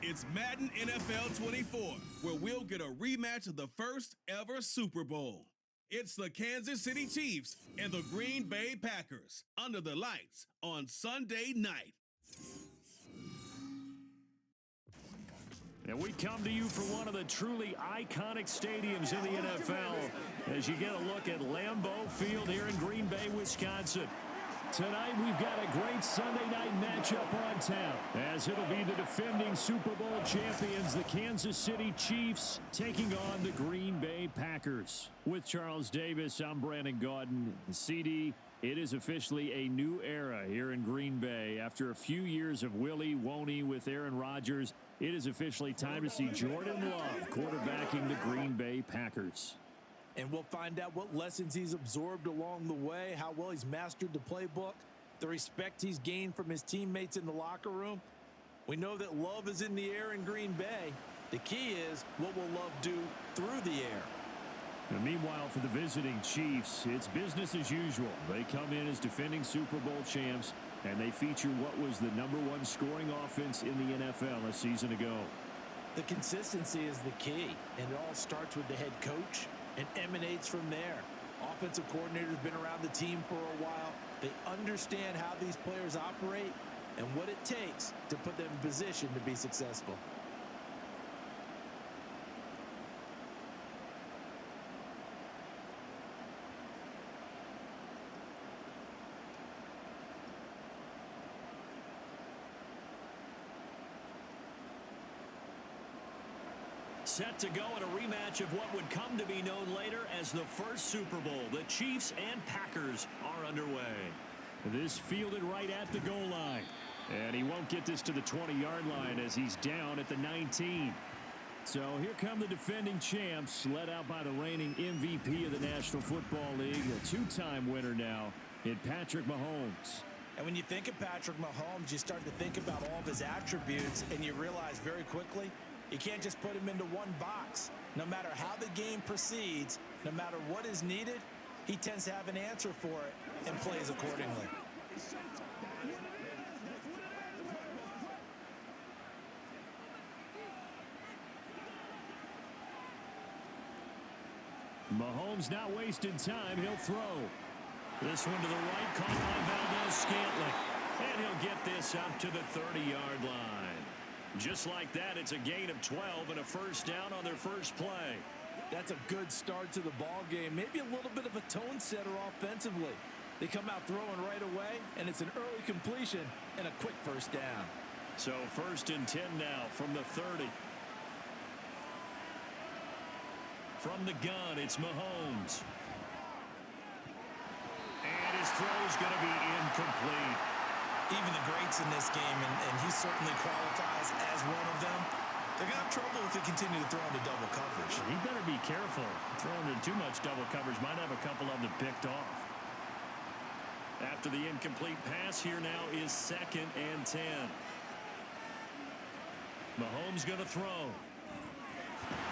It's Madden NFL 24, where we'll get a rematch of the first ever Super Bowl. It's the Kansas City Chiefs and the Green Bay Packers under the lights on Sunday night. And we come to you from one of the truly iconic stadiums in the NFL as you get a look at Lambeau Field here in Green Bay, Wisconsin. Tonight, we've got a great Sunday night matchup on tap, as it'll be the defending Super Bowl champions, the Kansas City Chiefs, taking on the Green Bay Packers. With Charles Davis, I'm Brandon Gaudin. CD, it is officially a new era here in Green Bay. After a few years of Willie Woney with Aaron Rodgers, it is officially time to see Jordan Love quarterbacking the Green Bay Packers. And we'll find out what lessons he's absorbed along the way, how well he's mastered the playbook, the respect he's gained from his teammates in the locker room. We know that love is in the air in Green Bay. The key is, what will Love do through the air? And meanwhile, for the visiting Chiefs, it's business as usual. They come in as defending Super Bowl champs, and they feature what was the #1 scoring offense in the NFL a season ago. The consistency is the key, and it all starts with the head coach and emanates from there. Offensive coordinator's been around the team for a while. They understand how these players operate and what it takes to put them in position to be successful. Set to go in a rematch of what would come to be known later as the first Super Bowl. The Chiefs and Packers are underway. This fielded right at the goal line. And he won't get this to the 20-yard line as he's down at the 19. So here come the defending champs, led out by the reigning MVP of the National Football League, a two-time winner now in Patrick Mahomes. And when you think of Patrick Mahomes, you start to think about all of his attributes, and you realize very quickly, you can't just put him into one box. No matter how the game proceeds, no matter what is needed, he tends to have an answer for it and plays accordingly. Mahomes not wasting time. He'll throw. This one to the right, caught by Valdez-Scantling. And he'll get this up to the 30-yard line. Just like that, it's a gain of 12 and a first down on their first play. That's a good start to the ball game. Maybe a little bit of a tone setter offensively. They come out throwing right away, and it's an early completion and a quick first down. So 1st and 10 now from the 30. From the gun, it's Mahomes. And his throw's going to be incomplete. Even the greats in this game, and he certainly qualifies as one of them, they're going to have trouble if they continue to throw into double coverage. He better be careful. Throwing into too much double coverage might have a couple of them picked off. After the incomplete pass, here now is 2nd and 10. Mahomes going to throw.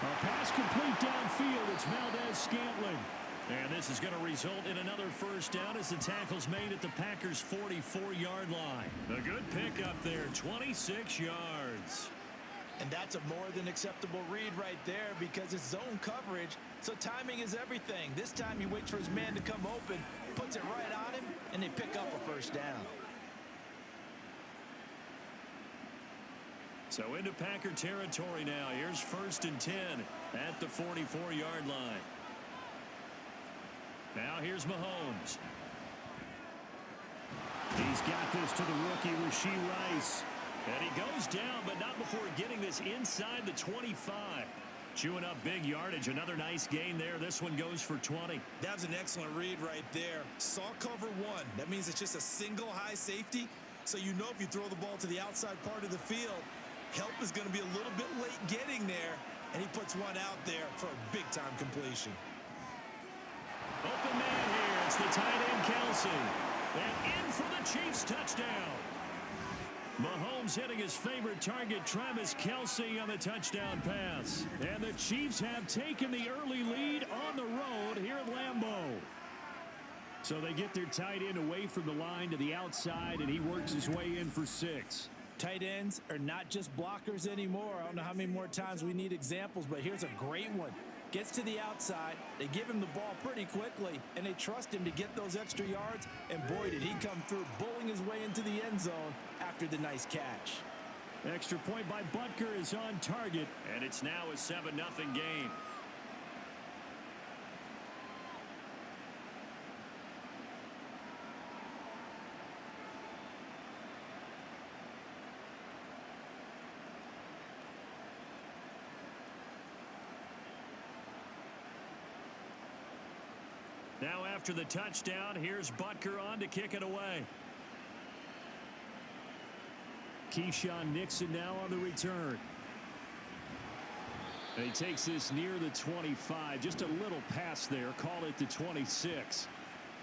A pass complete downfield. It's Valdez-Scantling. And this is going to result in another first down as the tackle's made at the Packers' 44-yard line. A good pick up there, 26 yards. And that's a more than acceptable read right there because it's zone coverage, so timing is everything. This time he waits for his man to come open, puts it right on him, and they pick up a first down. So into Packer territory now. Here's 1st and 10 at the 44-yard line. Now here's Mahomes. He's got this to the rookie, Rashee Rice. And he goes down, but not before getting this inside the 25. Chewing up big yardage. Another nice gain there. This one goes for 20. That was an excellent read right there. Saw cover one. That means it's just a single high safety. So you know if you throw the ball to the outside part of the field, help is going to be a little bit late getting there. And he puts one out there for a big-time completion. Open man here. It's the tight end, Kelsey. And in for the Chiefs touchdown. Mahomes hitting his favorite target, Travis Kelsey, on the touchdown pass. And the Chiefs have taken the early lead on the road here at Lambeau. So they get their tight end away from the line to the outside, and he works his way in for 6. Tight ends are not just blockers anymore. I don't know how many more times we need examples, but here's a great one. Gets to the outside, they give him the ball pretty quickly, and they trust him to get those extra yards, and boy, did he come through, bowling his way into the end zone after the nice catch. Extra point by Butker is on target, and it's now a 7-0 game. Now after the touchdown, here's Butker on to kick it away. Keyshawn Nixon now on the return. And he takes this near the 25. Just a little pass there. Call it the 26.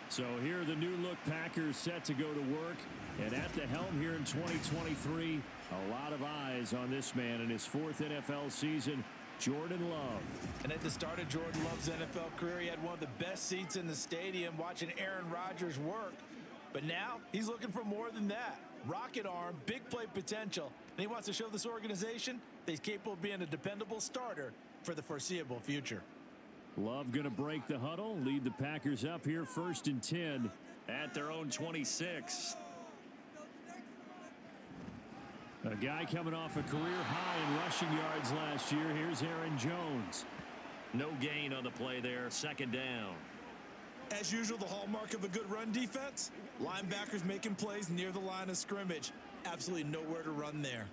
So here the new look Packers set to go to work. And at the helm here in 2023, a lot of eyes on this man in his 4th NFL season, Jordan Love. And at the start of Jordan Love's NFL career, he had one of the best seats in the stadium watching Aaron Rodgers work. But now he's looking for more than that. Rocket arm, big play potential, and he wants to show this organization that he's capable of being a dependable starter for the foreseeable future. Love going to break the huddle, lead the Packers up here 1st and 10 at their own 26. A guy coming off a career high in rushing yards last year. Here's Aaron Jones. No gain on the play there, 2nd down. As usual, the hallmark of a good run defense, linebackers making plays near the line of scrimmage. Absolutely nowhere to run there.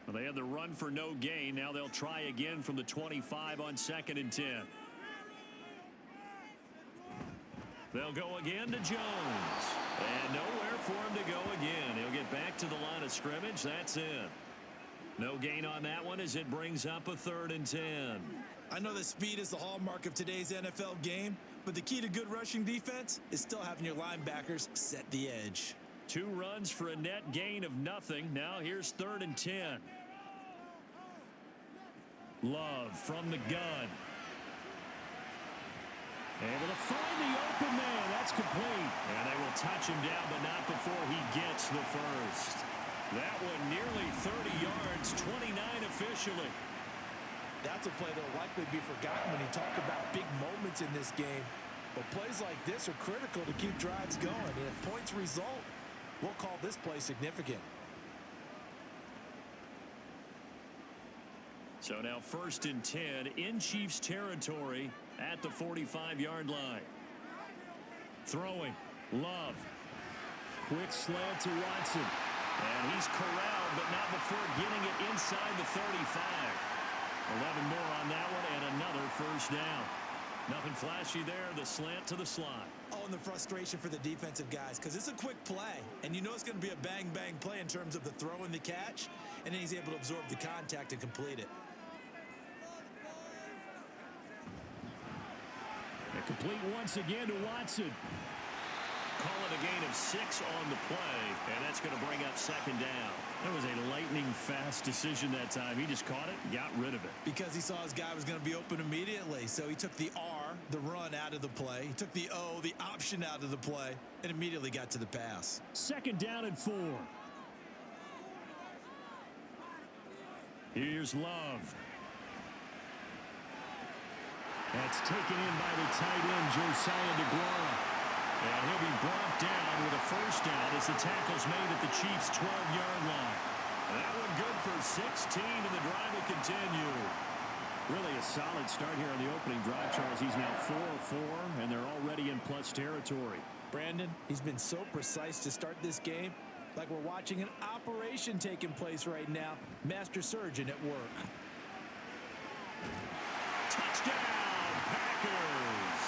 Well, they had the run for no gain. Now they'll try again from the 25 on 2nd and 10. They'll go again to Jones. And nowhere for him to go again. He'll get back to the line of scrimmage. That's it. No gain on that one as it brings up a 3rd and 10. I know that speed is the hallmark of today's NFL game, but the key to good rushing defense is still having your linebackers set the edge. 2 runs for a net gain of nothing. Now here's 3rd and 10. Love from the gun. Able to find the open man. That's complete. And they will touch him down, but not before he gets the first. That one nearly 30 yards, 29 officially. That's a play that will likely be forgotten when you talk about big moments in this game. But plays like this are critical to keep drives going. And if points result, we'll call this play significant. So now 1st and 10 in Chiefs territory at the 45-yard line. Throwing. Love. Quick slant to Watson. And he's corralled, but not before getting it inside the 35. 11 more on that one and another 1st down. Nothing flashy there. The slant to the slot. Oh, and the frustration for the defensive guys, because it's a quick play, and you know it's going to be a bang-bang play in terms of the throw and the catch, and then he's able to absorb the contact and complete it. And complete once again to Watson. Call it a gain of 6 on the play, and that's going to bring up 2nd down. That was a lightning-fast decision that time. He just caught it and got rid of it. Because he saw his guy was going to be open immediately, so he took the R, the run, out of the play. He took the O, the option, out of the play, and immediately got to the pass. 2nd down and 4. Here's Love. That's taken in by the tight end, Josiah DeGuara. And he'll be brought down with a 1st down as the tackle's made at the Chiefs' 12-yard line. That one good for 16, and the drive will continue. Really a solid start here on the opening drive, Charles. He's now 4-4, and they're already in plus territory. Brandon, he's been so precise to start this game, like we're watching an operation taking place right now. Master surgeon at work. Touchdown, Packers!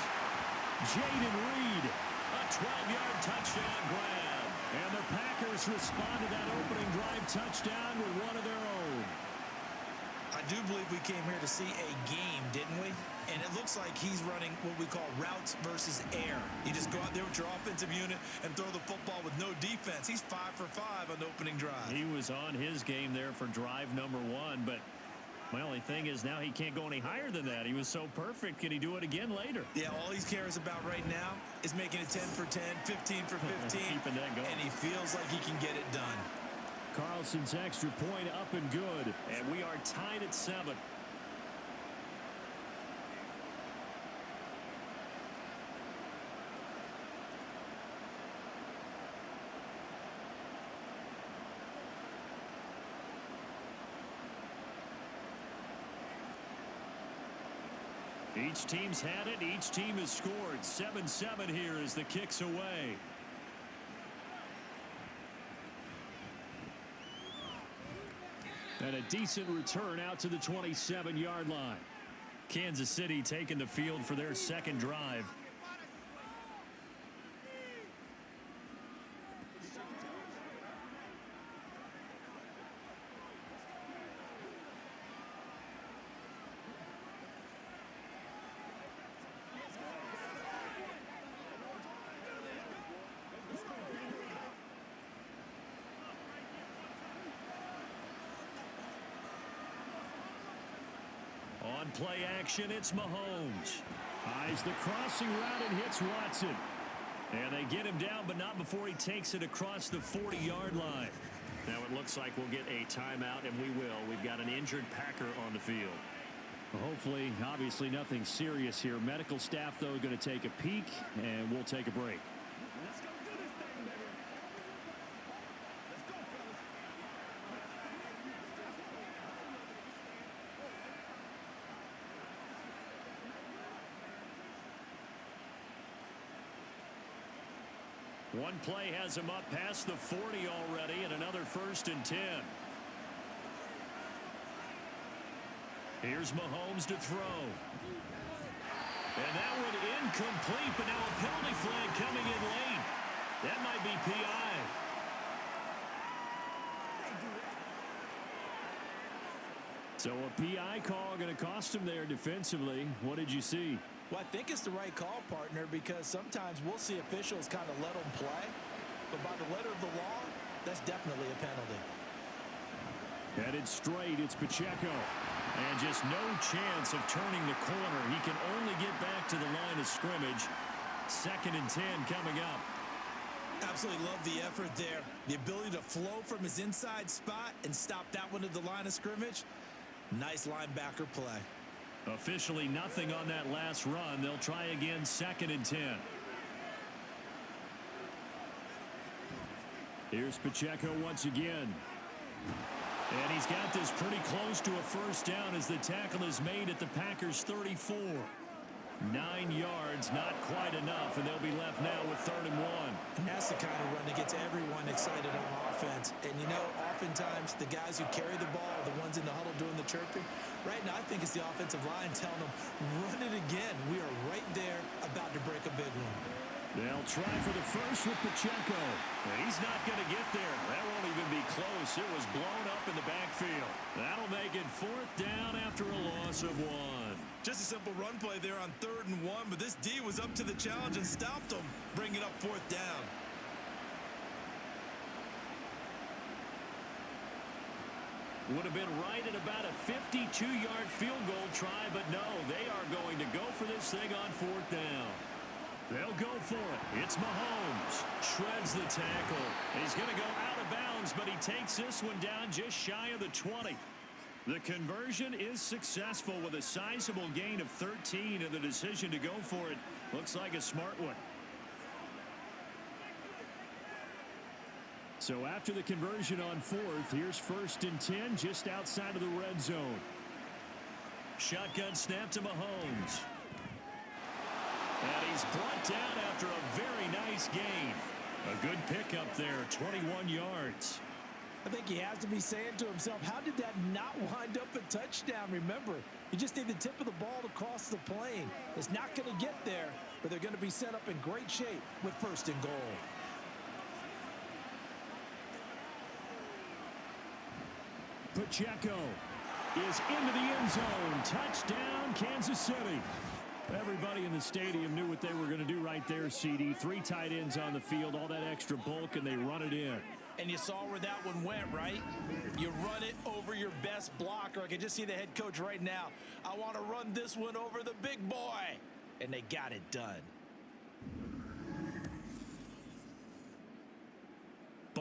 Jaden Reed. A 12-yard touchdown grab. And the Packers respond to that opening drive touchdown with one of their own. I do believe we came here to see a game, didn't we? And it looks like he's running what we call routes versus air. You just go out there with your offensive unit and throw the football with no defense. He's 5 for 5 on the opening drive. He was on his game there for drive number 1, but my only thing is now he can't go any higher than that. He was so perfect. Can he do it again later? Yeah, all he cares about right now is making it 10 for 10, 15 for 15. Keeping that going. And he feels like he can get it done. Carlson's extra point up and good. And we are tied at 7. Each team's had it. Each team has scored. 7-7 here as the kick's away. And a decent return out to the 27-yard line. Kansas City taking the field for their second drive. On play action, it's Mahomes. Eyes the crossing route and hits Watson. And they get him down, but not before he takes it across the 40-yard line. Now it looks like we'll get a timeout, and we will. We've got an injured Packer on the field. Well, hopefully, obviously nothing serious here. Medical staff, though, going to take a peek, and we'll take a break. One play has him up past the 40 already, and another 1st and 10. Here's Mahomes to throw. And that one incomplete, but now a penalty flag coming in late. That might be PI. So a PI call going to cost him there defensively. What did you see? Well, I think it's the right call, partner, because sometimes we'll see officials kind of let them play. But by the letter of the law, that's definitely a penalty. Headed straight, it's Pacheco. And just no chance of turning the corner. He can only get back to the line of scrimmage. 2nd and 10 coming up. Absolutely love the effort there. The ability to flow from his inside spot and stop that one at the line of scrimmage. Nice linebacker play. Officially nothing on that last run. They'll try again 2nd and 10. Here's Pacheco once again. And he's got this pretty close to a 1st down as the tackle is made at the Packers' 34. 9 yards, not quite enough, and they'll be left now with 3rd and 1. And that's the kind of run that gets everyone excited on offense. And, you know, oftentimes the guys who carry the ball are the ones in the huddle doing the chirping. Right now, I think it's the offensive line telling them, run it again. We are right there about to break a big one. They'll try for the first with Pacheco. And he's not going to get there. That won't even be close. It was blown up in the backfield. That'll make it 4th down after a loss of 1. Just a simple run play there on 3rd and 1, but this D was up to the challenge and stopped them, bringing up 4th down. Would have been right at about a 52-yard field goal try, but no, they are going to go for this thing on 4th down. They'll go for it. It's Mahomes. Shreds the tackle. He's going to go out of bounds, but he takes this one down just shy of the 20. The conversion is successful with a sizable gain of 13, and the decision to go for it looks like a smart one. So after the conversion on 4th, here's 1st and 10 just outside of the red zone. Shotgun snap to Mahomes. And he's brought down after a very nice gain. A good pickup there, 21 yards. I think he has to be saying to himself, how did that not wind up a touchdown? Remember, you just need the tip of the ball to cross the plane. It's not going to get there, but they're going to be set up in great shape with 1st and goal. Pacheco is into the end zone. Touchdown, Kansas City. Everybody in the stadium knew what they were going to do right there, CD. 3 tight ends on the field, all that extra bulk, and they run it in. And you saw where that one went, right? You run it over your best blocker. I can just see the head coach right now. I want to run this one over the big boy. And they got it done.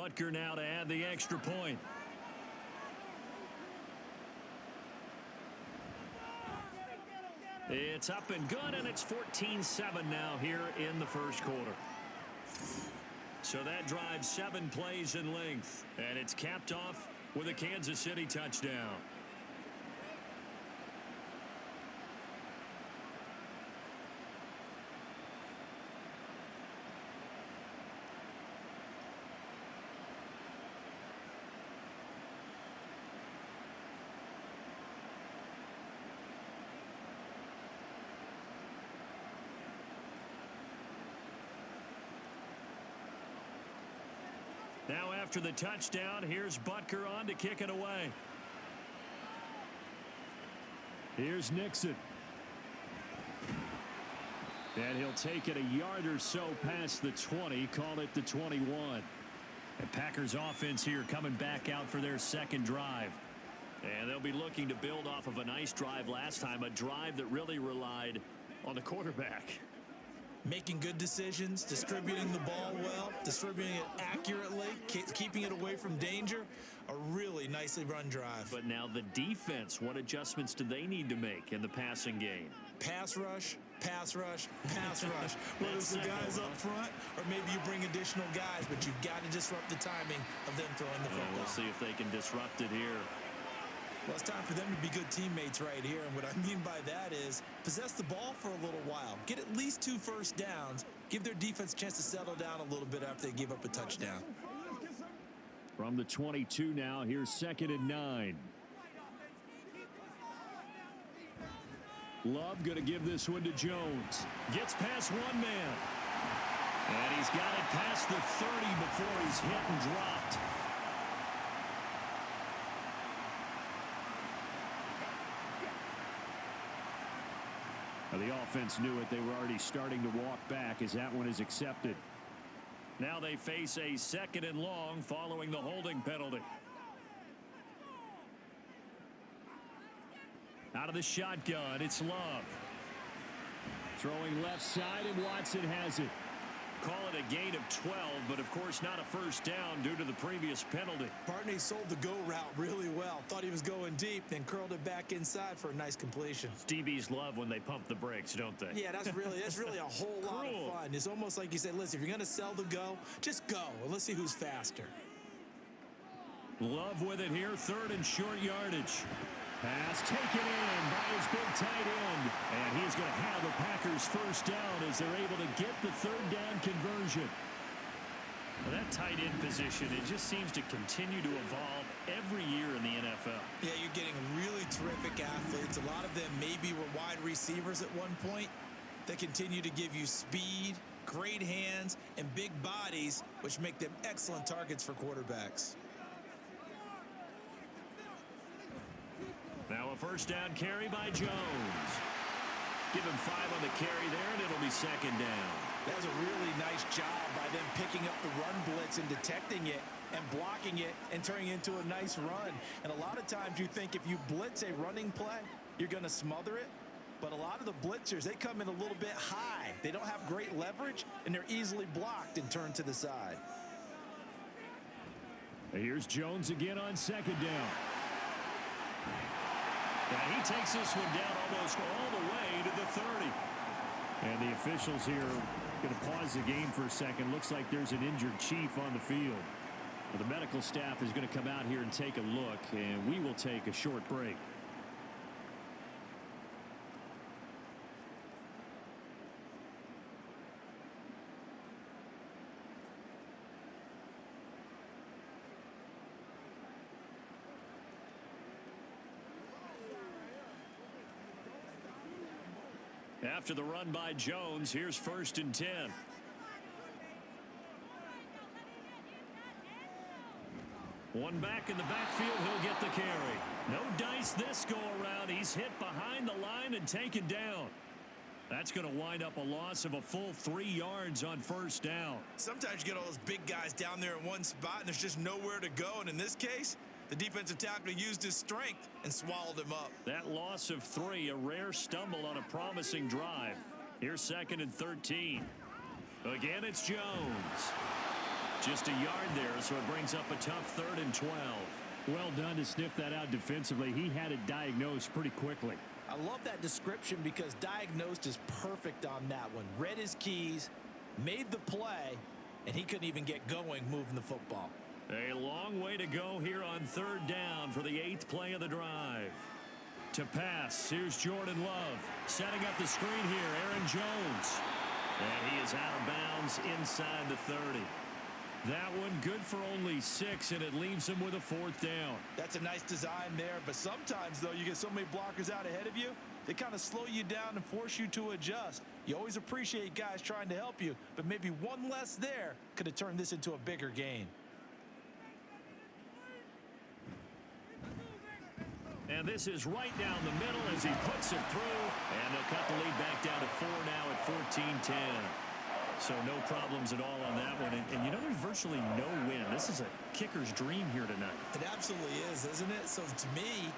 Butker now to add the extra point. It's up and good, and it's 14-7 now here in the first quarter. So that drives 7 plays in length, and it's capped off with a Kansas City touchdown. Now after the touchdown, here's Butker on to kick it away. Here's Nixon. And he'll take it a yard or so past the 20, call it the 21. And Packers offense here coming back out for their second drive. And they'll be looking to build off of a nice drive last time, a drive that really relied on the quarterback. Making good decisions, distributing the ball well, distributing it accurately, keeping it away from danger. A really nicely run drive. But now the defense, what adjustments do they need to make in the passing game? Pass rush, pass rush, pass rush. Whether it's the guys up front or maybe you bring additional guys, but you've got to disrupt the timing of them throwing the football. We'll see if they can disrupt it here. Well, it's time for them to be good teammates right here. And what I mean by that is possess the ball for a little while. Get at least 2 first downs. Give their defense a chance to settle down a little bit after they give up a touchdown. From the 22 now, here's 2nd and 9. Love going to give this one to Jones. Gets past one man. And he's got it past the 30 before he's hit and dropped. The offense knew it. They were already starting to walk back as that one is accepted. Now they face a 2nd and long following the holding penalty. Out of the shotgun, it's Love. Throwing left side, and Watson has it. Call it a gain of 12, but of course not a first down due to the previous penalty. Partney sold the go route really well. Thought he was going deep, then curled it back inside for a nice completion. DBs love when they pump the brakes, don't they? Yeah, that's really a whole lot of fun. It's almost like you said, listen, if you're going to sell the go, just go, and let's see who's faster. Love with it here, 3rd and short yardage. Pass taken in by his big tight end. And he's going to have the Packers first down as they're able to get the 3rd down conversion. Well, that tight end position, it just seems to continue to evolve every year in the NFL. Yeah, you're getting really terrific athletes. A lot of them maybe were wide receivers at one point. They continue to give you speed, great hands, and big bodies, which make them excellent targets for quarterbacks. Now a first down carry by Jones. Give him 5 on the carry there, and it'll be 2nd down. That was a really nice job by them picking up the run blitz and detecting it and blocking it and turning it into a nice run. And a lot of times you think if you blitz a running play, you're going to smother it. But a lot of the blitzers, they come in a little bit high. They don't have great leverage, and they're easily blocked and turned to the side. Here's Jones again on 2nd down. And he takes this one down almost all the way to the 30. And the officials here are going to pause the game for a second. Looks like there's an injured Chief on the field. Well, the medical staff is going to come out here and take a look, and we will take a short break. After the run by Jones, here's 1st and 10. One back in the backfield, he'll get the carry. No dice this go around. He's hit behind the line and taken down. That's going to wind up a loss of a full 3 yards on 1st down. Sometimes you get all those big guys down there in one spot, and there's just nowhere to go. And in this case, the defensive tackle used his strength and swallowed him up. That loss of 3, a rare stumble on a promising drive. Here's 2nd and 13. Again, it's Jones. Just a yard there, so it brings up a tough 3rd and 12. Well done to sniff that out defensively. He had it diagnosed pretty quickly. I love that description because diagnosed is perfect on that one. Read his keys, made the play, and he couldn't even get going moving the football. A long way to go here on 3rd down for the 8th play of the drive. To pass, here's Jordan Love. Setting up the screen here, Aaron Jones. And he is out of bounds inside the 30. That one good for only 6, and it leaves him with a 4th down. That's a nice design there, but sometimes, though, you get so many blockers out ahead of you, they kind of slow you down and force you to adjust. You always appreciate guys trying to help you, but maybe one less there could have turned this into a bigger gain. And this is right down the middle as he puts it through, and they'll cut the lead back down to 4 now at 14-10. So no problems at all on that one. And you know, there's virtually no wind. This is a kicker's dream here tonight. It absolutely is, isn't it? So to me,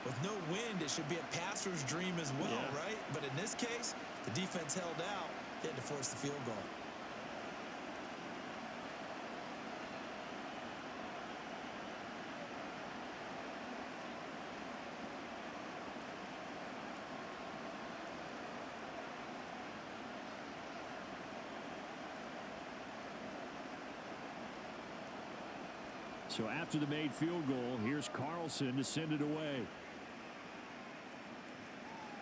with no wind, it should be a passer's dream as well, right? But in this case, the defense held out. They had to force the field goal. So after the made field goal, here's Carlson to send it away.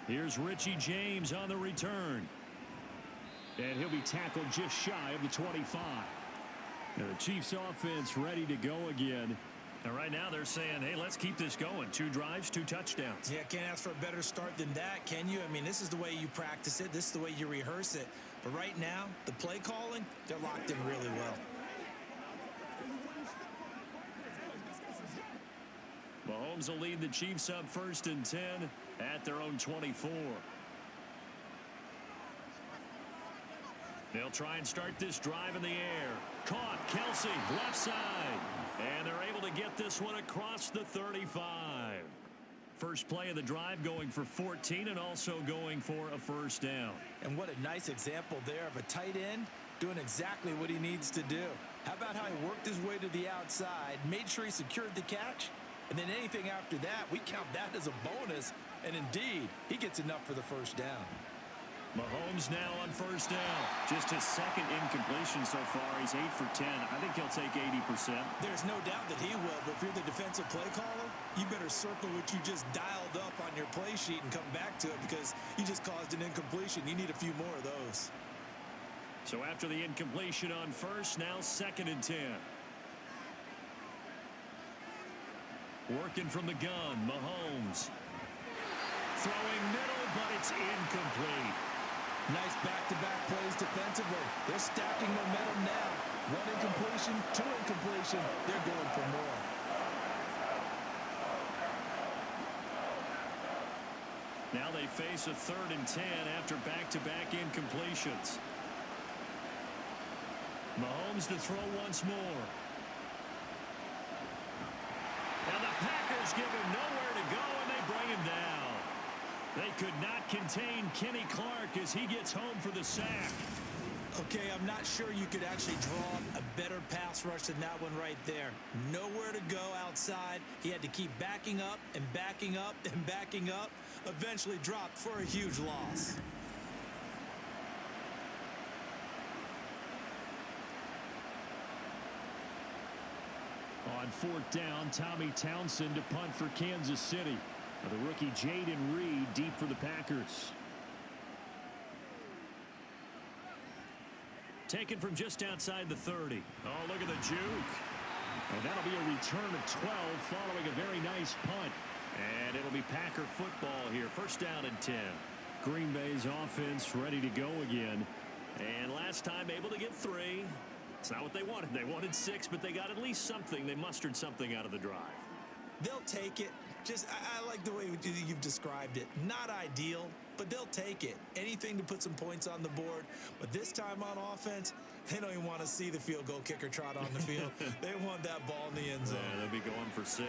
Here's Richie James on the return. And he'll be tackled just shy of the 25. Now the Chiefs offense ready to go again. And right now they're saying, hey, let's keep this going. 2 drives, 2 touchdowns. Yeah, can't ask for a better start than that, can you? I mean, this is the way you practice it. This is the way you rehearse it. But right now, the play calling, they're locked in really well. Mahomes will lead the Chiefs up 1st and 10 at their own 24. They'll try and start this drive in the air. Caught, Kelsey, left side. And they're able to get this one across the 35. First play of the drive going for 14 and also going for a 1st down. And what a nice example there of a tight end doing exactly what he needs to do. How about how he worked his way to the outside, made sure he secured the catch, and then anything after that, we count that as a bonus. And indeed, he gets enough for the 1st down. Mahomes now on 1st down. Just his 2nd incompletion so far. He's 8 for 10. I think he'll take 80%. There's no doubt that he will, but if you're the defensive play caller, you better circle what you just dialed up on your play sheet and come back to it because you just caused an incompletion. You need a few more of those. So after the incompletion on 1st, now 2nd and 10. Working from the gun, Mahomes. Throwing middle, but it's incomplete. Nice back-to-back plays defensively. They're stacking momentum now. 1 incompletion, 2 incompletion. They're going for more. Now they face a 3rd and 10 after back-to-back incompletions. Mahomes to throw once more. And the Packers give him nowhere to go, and they bring him down. They could not contain Kenny Clark as he gets home for the sack. Okay, I'm not sure you could actually draw a better pass rush than that one right there. Nowhere to go outside. He had to keep backing up and backing up and backing up. Eventually dropped for a huge loss. On 4th down, Tommy Townsend to punt for Kansas City. Now the rookie Jaden Reed deep for the Packers. Taken from just outside the 30. Oh, look at the juke. And that'll be a return of 12 following a very nice punt. And it'll be Packer football here. 1st down and 10. Green Bay's offense ready to go again. And last time able to get 3. It's not what they wanted. They wanted 6, but they got at least something. They mustered something out of the drive. They'll take it. I like the way you've described it. Not ideal, but they'll take it. Anything to put some points on the board. But this time on offense, they don't even want to see the field goal kicker trot on the field. They want that ball in the end zone. Yeah, they'll be going for 6.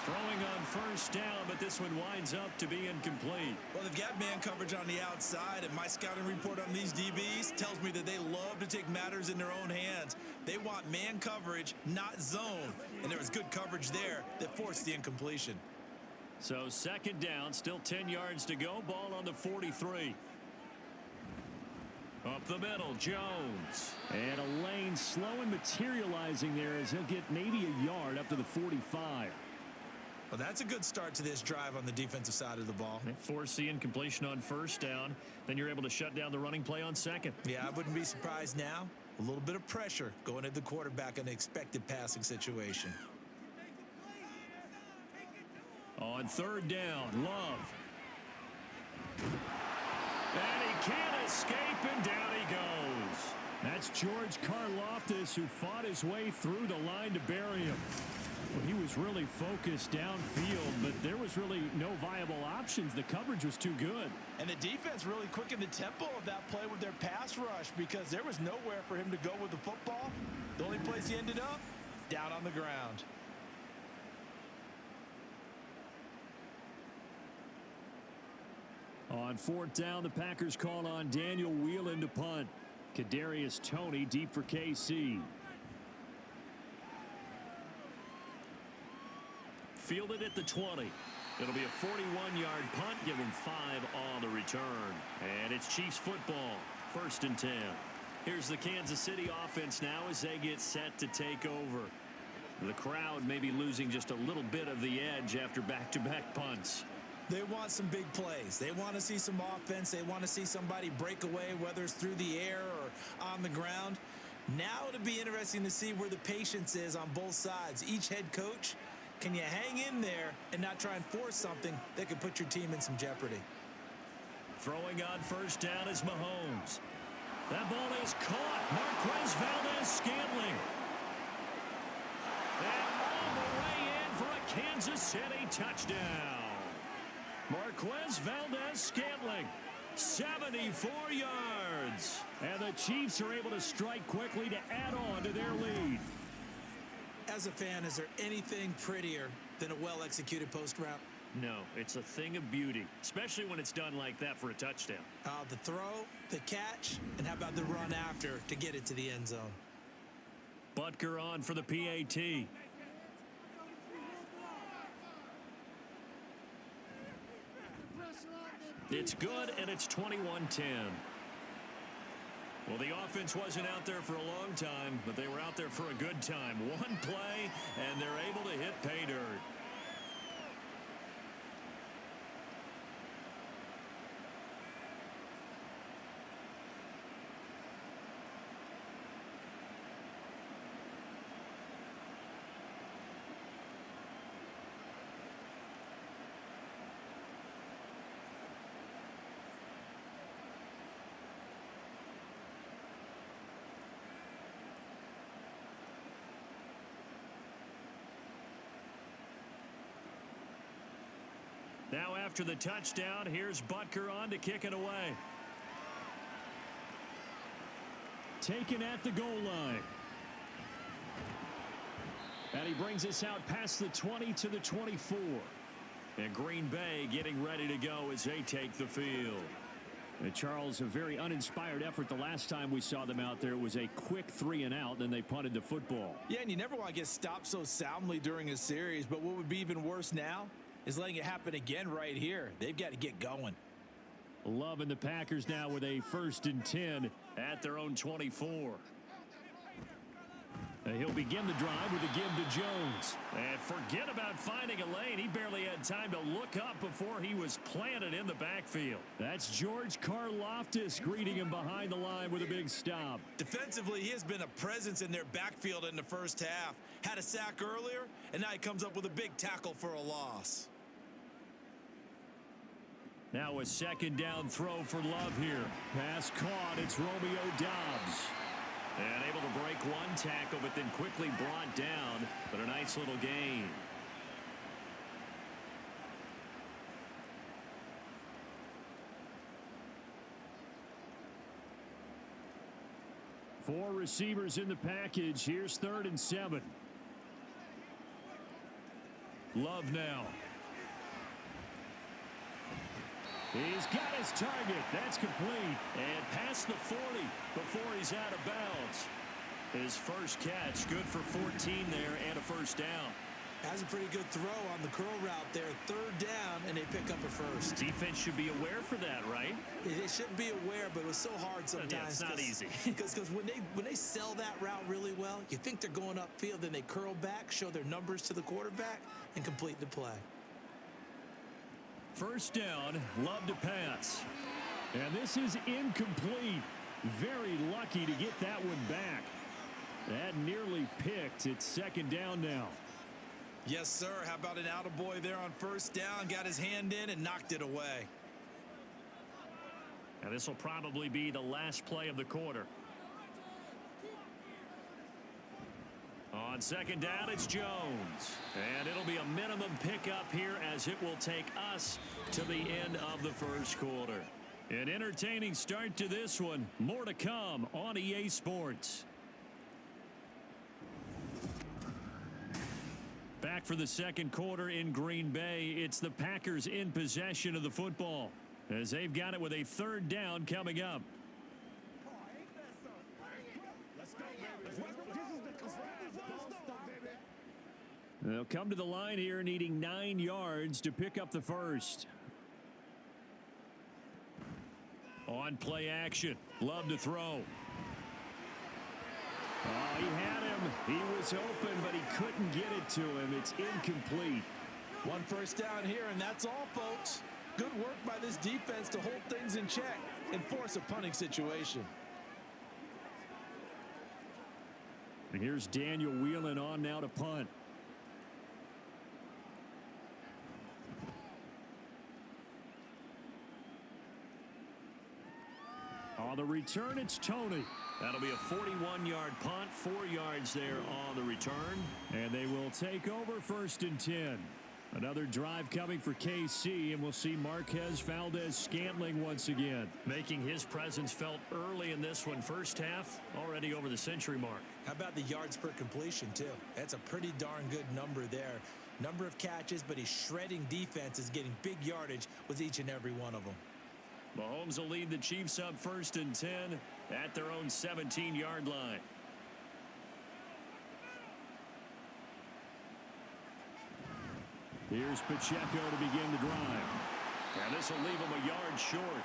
Throwing on first down, but this one winds up to be incomplete. Well, they've got man coverage on the outside, and my scouting report on these DBs tells me that they love to take matters in their own hands. They want man coverage, not zone, and there was good coverage there that forced the incompletion. So second down, still 10 yards to go. Ball on the 43. Up the middle, Jones. And a lane slow and materializing there as he'll get maybe a yard up to the 45. Well, that's a good start to this drive on the defensive side of the ball. They force the incompletion on first down. Then you're able to shut down the running play on second. Yeah, I wouldn't be surprised now. A little bit of pressure going at the quarterback in an expected passing situation. On third down, Love. And he can't escape, and down he goes. That's George Karlaftis, who fought his way through the line to bury him. Well, he was really focused downfield, but there was really no viable options. The coverage was too good. And the defense really quickened the tempo of that play with their pass rush because there was nowhere for him to go with the football. The only place he ended up, down on the ground. On fourth down, the Packers call on Daniel Whelan to punt. Kadarius Toney deep for KC. Fielded at the 20. It'll be a 41-yard punt, give him 5 on the return. And it's Chiefs football, 1st and 10. Here's the Kansas City offense now as they get set to take over. The crowd may be losing just a little bit of the edge after back-to-back punts. They want some big plays. They want to see some offense. They want to see somebody break away, whether it's through the air or on the ground. Now it'll be interesting to see where the patience is on both sides. Each head coach, can you hang in there and not try and force something that could put your team in some jeopardy? Throwing on first down is Mahomes. That ball is caught. Marquez Valdez-Scantling. And all the way in for a Kansas City touchdown. Marquez Valdez-Scantling, 74 yards. And the Chiefs are able to strike quickly to add on to their lead. As a fan, is there anything prettier than a well-executed post route? No, it's a thing of beauty, especially when it's done like that for a touchdown. The throw, the catch, and how about the run after to get it to the end zone? Butker on for the PAT. It's good, and it's 21-10. Well, the offense wasn't out there for a long time, but they were out there for a good time. One play, and they're able to hit pay dirt. Now after the touchdown, here's Butker on to kick it away. Taken at the goal line. And he brings us out past the 20 to the 24. And Green Bay getting ready to go as they take the field. And Charles, a very uninspired effort the last time we saw them out there. It was a quick 3 and out, then they punted the football. Yeah, and you never want to get stopped so soundly during a series, but what would be even worse now is letting it happen again right here. They've got to get going. Love and the Packers now with a 1st and 10 at their own 24. He'll begin the drive with a give to Jones. And forget about finding a lane. He barely had time to look up before he was planted in the backfield. That's George Karlaftis greeting him behind the line with a big stop. Defensively, he has been a presence in their backfield in the first half. Had a sack earlier, and now he comes up with a big tackle for a loss. Now a 2nd down throw for Love here. Pass caught. It's Romeo Doubs. And able to break one tackle, but then quickly brought down. But a nice little gain. Four receivers in the package. Here's 3rd and 7. Love now. He's got his target. That's complete. And past the 40 before he's out of bounds. His first catch, good for 14 there and a first down. Has a pretty good throw on the curl route there. Third down, and they pick up a first. Defense should be aware for that, right? They should be aware, but it was so hard sometimes. Yeah, it's not easy. Because when they sell that route really well, you think they're going upfield, then they curl back, show their numbers to the quarterback, and complete the play. First down, Love to pass. And this is incomplete. Very lucky to get that one back. That nearly picked. It's second down now. Yes, sir. How about an attaboy there on first down? Got his hand in and knocked it away. Now this will probably be the last play of the quarter. On second down, it's Jones. And it'll be a minimum pickup here as it will take us to the end of the first quarter. An entertaining start to this one. More to come on EA Sports. Back for the second quarter in Green Bay. It's the Packers in possession of the football as they've got it with a third down coming up. They'll come to the line here needing 9 yards to pick up the first. On play action. Love to throw. Oh, he had him. He was open, but he couldn't get it to him. It's incomplete. One first down here, and that's all, folks. Good work by this defense to hold things in check and force a punting situation. And here's Daniel Whelan on now to punt. On the return, it's Tony. That'll be a 41-yard punt, 4 yards there on the return. And they will take over first and 10. Another drive coming for KC, and we'll see Marquez Valdez-Scantling once again. Making his presence felt early in this one. First half, already over the century mark. How about the yards per completion, too? That's a pretty darn good number there. Number of catches, but he's shredding defenses, getting big yardage with each and every one of them. Mahomes will lead the Chiefs up first and 10 at their own 17-yard line. Here's Pacheco to begin the drive. And this will leave him a yard short.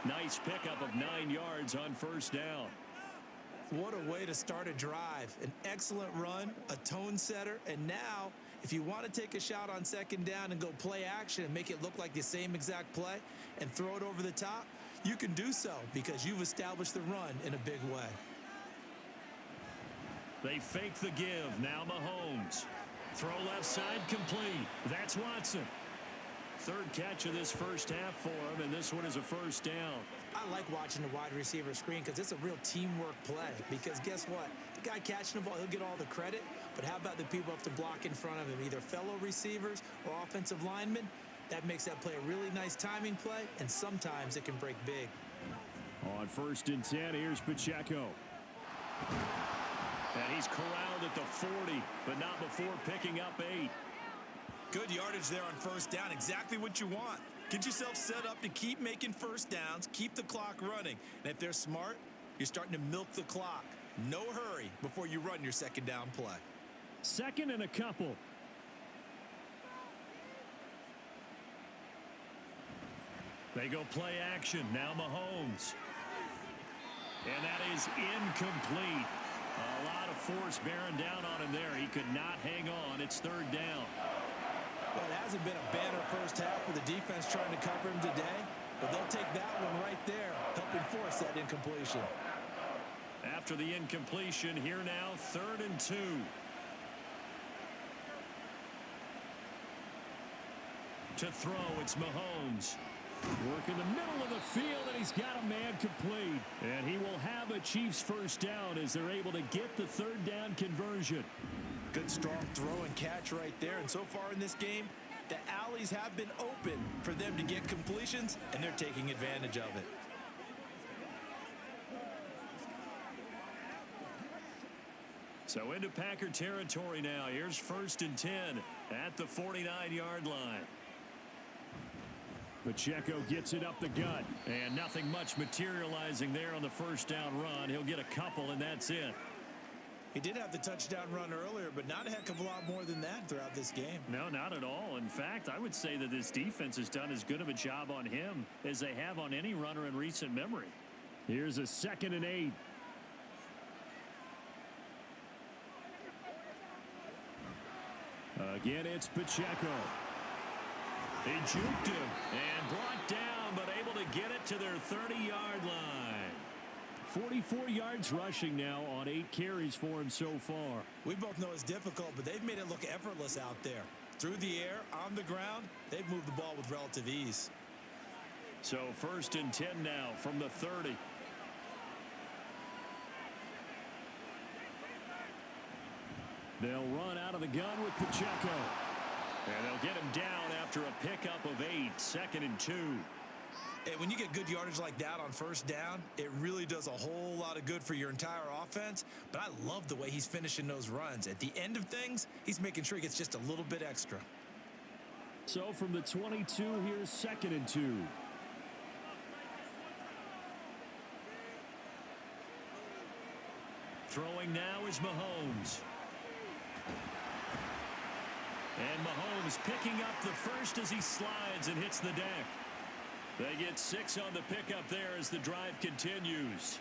Nice pickup of 9 yards on first down. What a way to start a drive. An excellent run, a tone setter, and now if you want to take a shot on second down and go play action and make it look like the same exact play and throw it over the top, you can do so because you've established the run in a big way. They fake the give. Now Mahomes. Throw left side complete. That's Watson. Third catch of this first half for him, and this one is a first down. I like watching the wide receiver screen because it's a real teamwork play. Because guess what? The guy catching the ball, he'll get all the credit. But how about the people who have to block in front of him, either fellow receivers or offensive linemen? That makes that play a really nice timing play, and sometimes it can break big. On first and 10, here's Pacheco. And he's corralled at the 40, but not before picking up 8. Good yardage there on first down. Exactly what you want. Get yourself set up to keep making first downs, keep the clock running. And if they're smart, you're starting to milk the clock. No hurry before you run your second down play. Second and a couple. They go play action. Now Mahomes. And that is incomplete. A lot of force bearing down on him there. He could not hang on. It's third down. Well, it hasn't been a banner first half for the defense trying to cover him today, but they'll take that one right there, helping force that incompletion. After the incompletion, here now, 3rd and 2. To throw, it's Mahomes. Work in the middle of the field, and he's got a man complete. And he will have a Chiefs first down as they're able to get the third down conversion. Good strong throw and catch right there. And so far in this game, the alleys have been open for them to get completions, and they're taking advantage of it. So into Packer territory now. Here's 1st and 10 at the 49-yard line. Pacheco gets it up the gut. And nothing much materializing there on the first down run. He'll get a couple, and that's it. He did have the touchdown run earlier, but not a heck of a lot more than that throughout this game. No, not at all. In fact, I would say that this defense has done as good of a job on him as they have on any runner in recent memory. Here's a 2nd and 8. Again, it's Pacheco. He juked him and brought down, but able to get it to their 30-yard line. 44 yards rushing now on 8 carries for him so far. We both know it's difficult, but they've made it look effortless out there. Through the air, on the ground, they've moved the ball with relative ease. So 1st and 10 now from the 30. They'll run out of the gun with Pacheco. And they'll get him down after a pickup of 8, 2nd and 2. And when you get good yardage like that on 1st down, it really does a whole lot of good for your entire offense. But I love the way he's finishing those runs. At the end of things, he's making sure he gets just a little bit extra. So from the 22, here's 2nd and 2. Throwing now is Mahomes. And Mahomes picking up the first as he slides and hits the deck. They get 6 on the pickup there as the drive continues.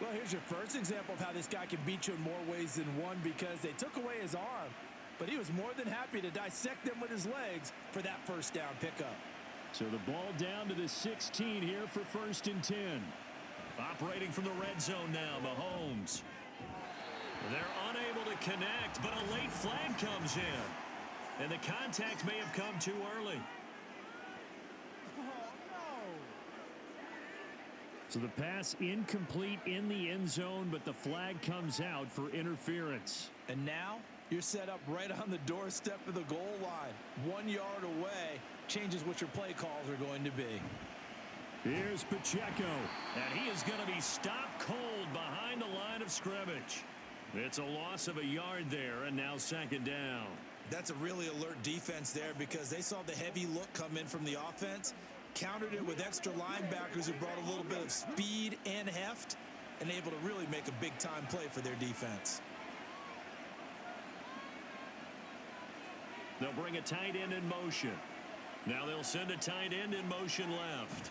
Well, here's your first example of how this guy can beat you in more ways than one, because they took away his arm, but he was more than happy to dissect them with his legs for that 1st down pickup. So the ball down to the 16 here for 1st and 10. Operating from the red zone now, Mahomes. They're unable to connect, but a late flag comes in. And the contact may have come too early. So the pass incomplete in the end zone, but the flag comes out for interference. And now you're set up right on the doorstep of the goal line. 1 yard away changes what your play calls are going to be. Here's Pacheco. And he is going to be stopped cold behind the line of scrimmage. It's a loss of a yard there, and now 2nd down. That's a really alert defense there, because they saw the heavy look come in from the offense, countered it with extra linebackers who brought a little bit of speed and heft, and able to really make a big-time play for their defense. They'll bring a tight end in motion. Now they'll send a tight end in motion left.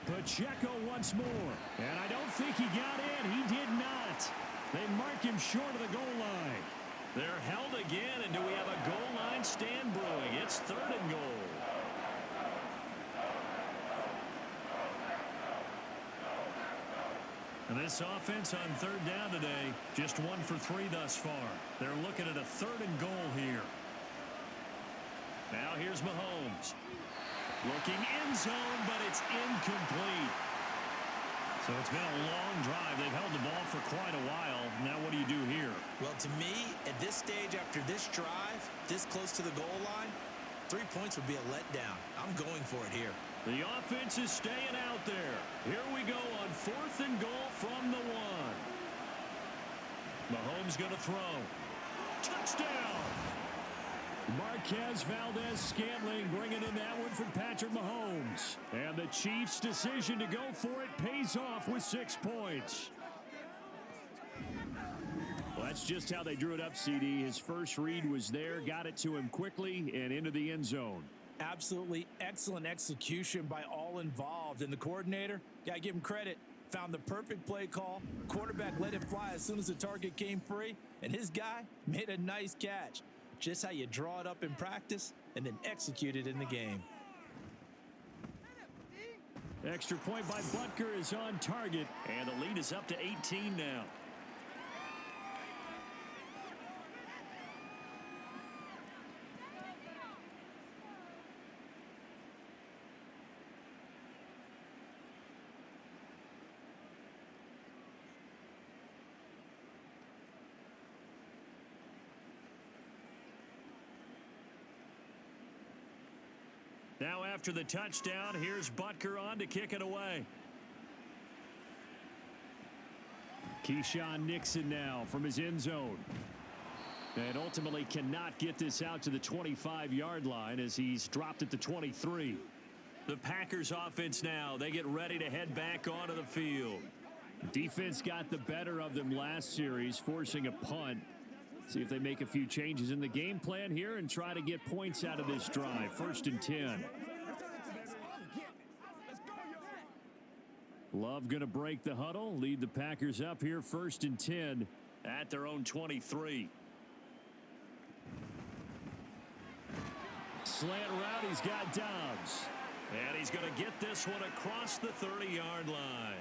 Pacheco once more. And I don't think he got in. He did not. They mark him short of the goal line. They're held again, and do we have a goal line stand brewing? It's 3rd and goal. And this offense on 3rd down today, just 1 for 3 thus far. They're looking at a 3rd and goal here. Now here's Mahomes. Looking end zone, but it's incomplete. So it's been a long drive. They've held the ball for quite a while. Now what do you do here? Well, to me, at this stage after this drive, this close to the goal line, 3 points would be a letdown. I'm going for it here. The offense is staying out there. Here we go on 4th and goal from the 1. Mahomes going to throw. Touchdown! Marquez Valdez-Scantling bringing in that one from Patrick Mahomes. And the Chiefs' decision to go for it pays off with 6 points. Well, that's just how they drew it up, CD. His first read was there, got it to him quickly, and into the end zone. Absolutely excellent execution by all involved. And the coordinator, got to give him credit, found the perfect play call. Quarterback let it fly as soon as the target came free, and his guy made a nice catch. Just how you draw it up in practice and then execute it in the game. Extra point by Butker is on target. And the lead is up to 18 now. Now after the touchdown, here's Butker on to kick it away. Keyshawn Nixon now from his end zone. And ultimately cannot get this out to the 25-yard line as he's dropped at the 23. The Packers offense now, they get ready to head back onto the field. Defense got the better of them last series, forcing a punt. See if they make a few changes in the game plan here and try to get points out of this drive. 1st and 10. Love going to break the huddle, lead the Packers up here 1st and 10 at their own 23. Slant route, he's got Dobbs. And he's going to get this one across the 30-yard line.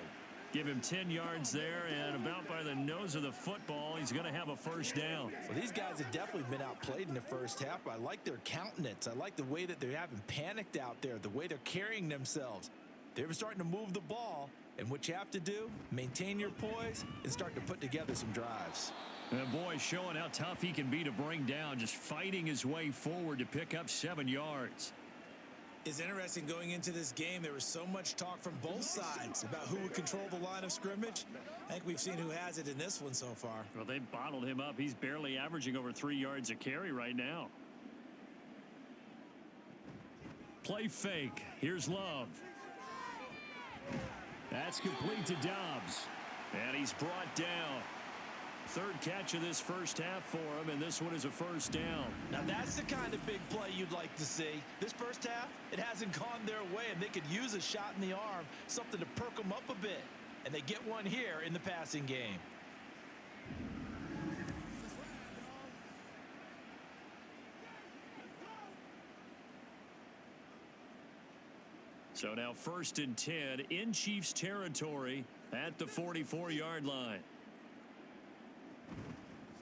Give him 10 yards there, and about by the nose of the football, he's going to have a 1st down. Well, these guys have definitely been outplayed in the first half. I like their countenance. I like the way that they haven't panicked out there, the way they're carrying themselves. They're starting to move the ball, and what you have to do, maintain your poise and start to put together some drives. And boy, showing how tough he can be to bring down, just fighting his way forward to pick up 7 yards. It's interesting going into this game. There was so much talk from both sides about who would control the line of scrimmage. I think we've seen who has it in this one so far. Well, they bottled him up. He's barely averaging over 3 yards a carry right now. Play fake. Here's Love. That's complete to Dobbs. And he's brought down. 3rd catch of this first half for him, and this one is a 1st down. Now that's the kind of big play you'd like to see. This first half, it hasn't gone their way, and they could use a shot in the arm, something to perk them up a bit. And they get one here in the passing game. So now 1st and 10 in Chiefs territory at the 44-yard line.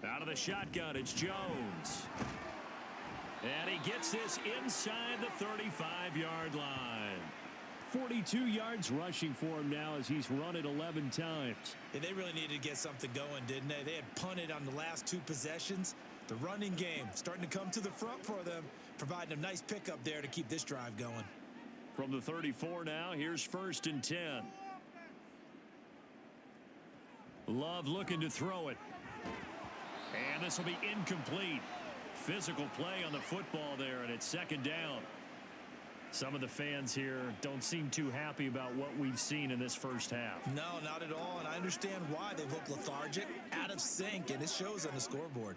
Out of the shotgun, it's Jones. And he gets this inside the 35-yard line. 42 yards rushing for him now as he's run it 11 times. Yeah, they really needed to get something going, didn't they? They had punted on the last 2 possessions. The running game starting to come to the front for them, providing a nice pickup there to keep this drive going. From the 34 now, here's 1st and 10. Love looking to throw it. And this will be incomplete. Physical play on the football there, and it's 2nd down. Some of the fans here don't seem too happy about what we've seen in this first half. No, not at all, and I understand why. They've looked lethargic, out of sync, and it shows on the scoreboard.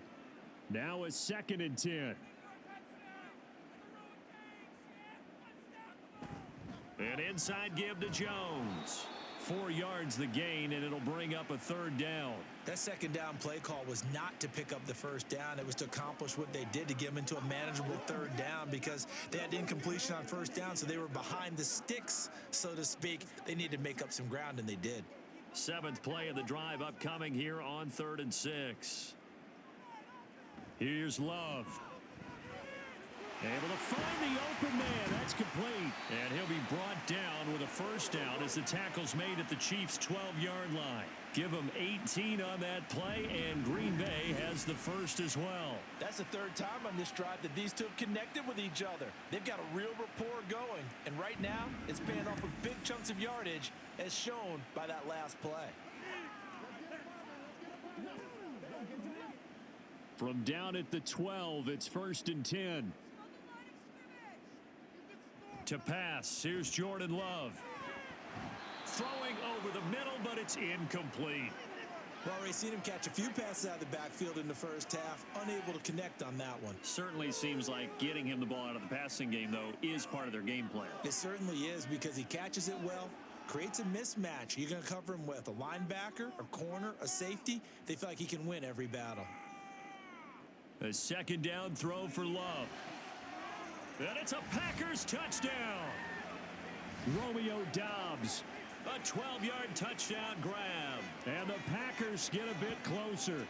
Now it's 2nd and 10. An inside give to Jones. 4 yards the gain, and it'll bring up a 3rd down. That 2nd down play call was not to pick up the 1st down. It was to accomplish what they did to get them into a manageable 3rd down because they had incompletion on 1st down, so they were behind the sticks, so to speak. They needed to make up some ground, and they did. 7th play of the drive upcoming here on 3rd and 6. Here's Love. Able to find the open man. That's complete. And he'll be brought down with a 1st down as the tackle's made at the Chiefs' 12-yard line. Give them 18 on that play, and Green Bay has the 1st as well. That's the 3rd time on this drive that these two have connected with each other. They've got a real rapport going, and right now it's paying off with big chunks of yardage as shown by that last play. From down at the 12, it's 1st and 10. To pass, here's Jordan Love. Throwing over the middle, but it's incomplete. Well, we've seen him catch a few passes out of the backfield in the first half, unable to connect on that one. Certainly seems like getting him the ball out of the passing game, though, is part of their game plan. It certainly is because he catches it well, creates a mismatch. You're going to cover him with a linebacker, a corner, a safety. They feel like he can win every battle. A 2nd down throw for Love. And it's a Packers touchdown. Romeo Dobbs. A 12-yard touchdown grab. And the Packers get a bit closer.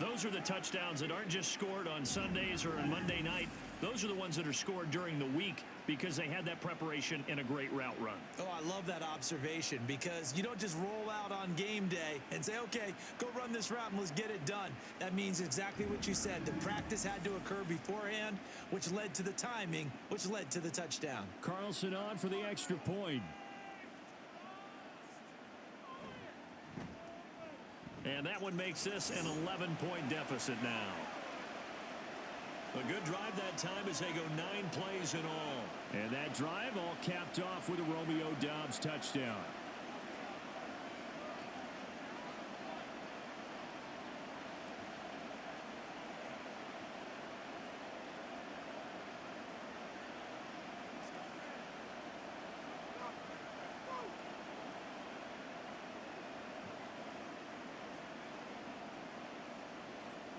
Those are the touchdowns that aren't just scored on Sundays or on Monday night. Those are the ones that are scored during the week because they had that preparation and a great route run. Oh, I love that observation because you don't just roll out on game day and say, okay, go run this route and let's get it done. That means exactly what you said. The practice had to occur beforehand, which led to the timing, which led to the touchdown. Carlson on for the extra point. And that one makes this an 11-point deficit now. A good drive that time as they go 9 plays in all. And that drive all capped off with a Romeo Doubs touchdown.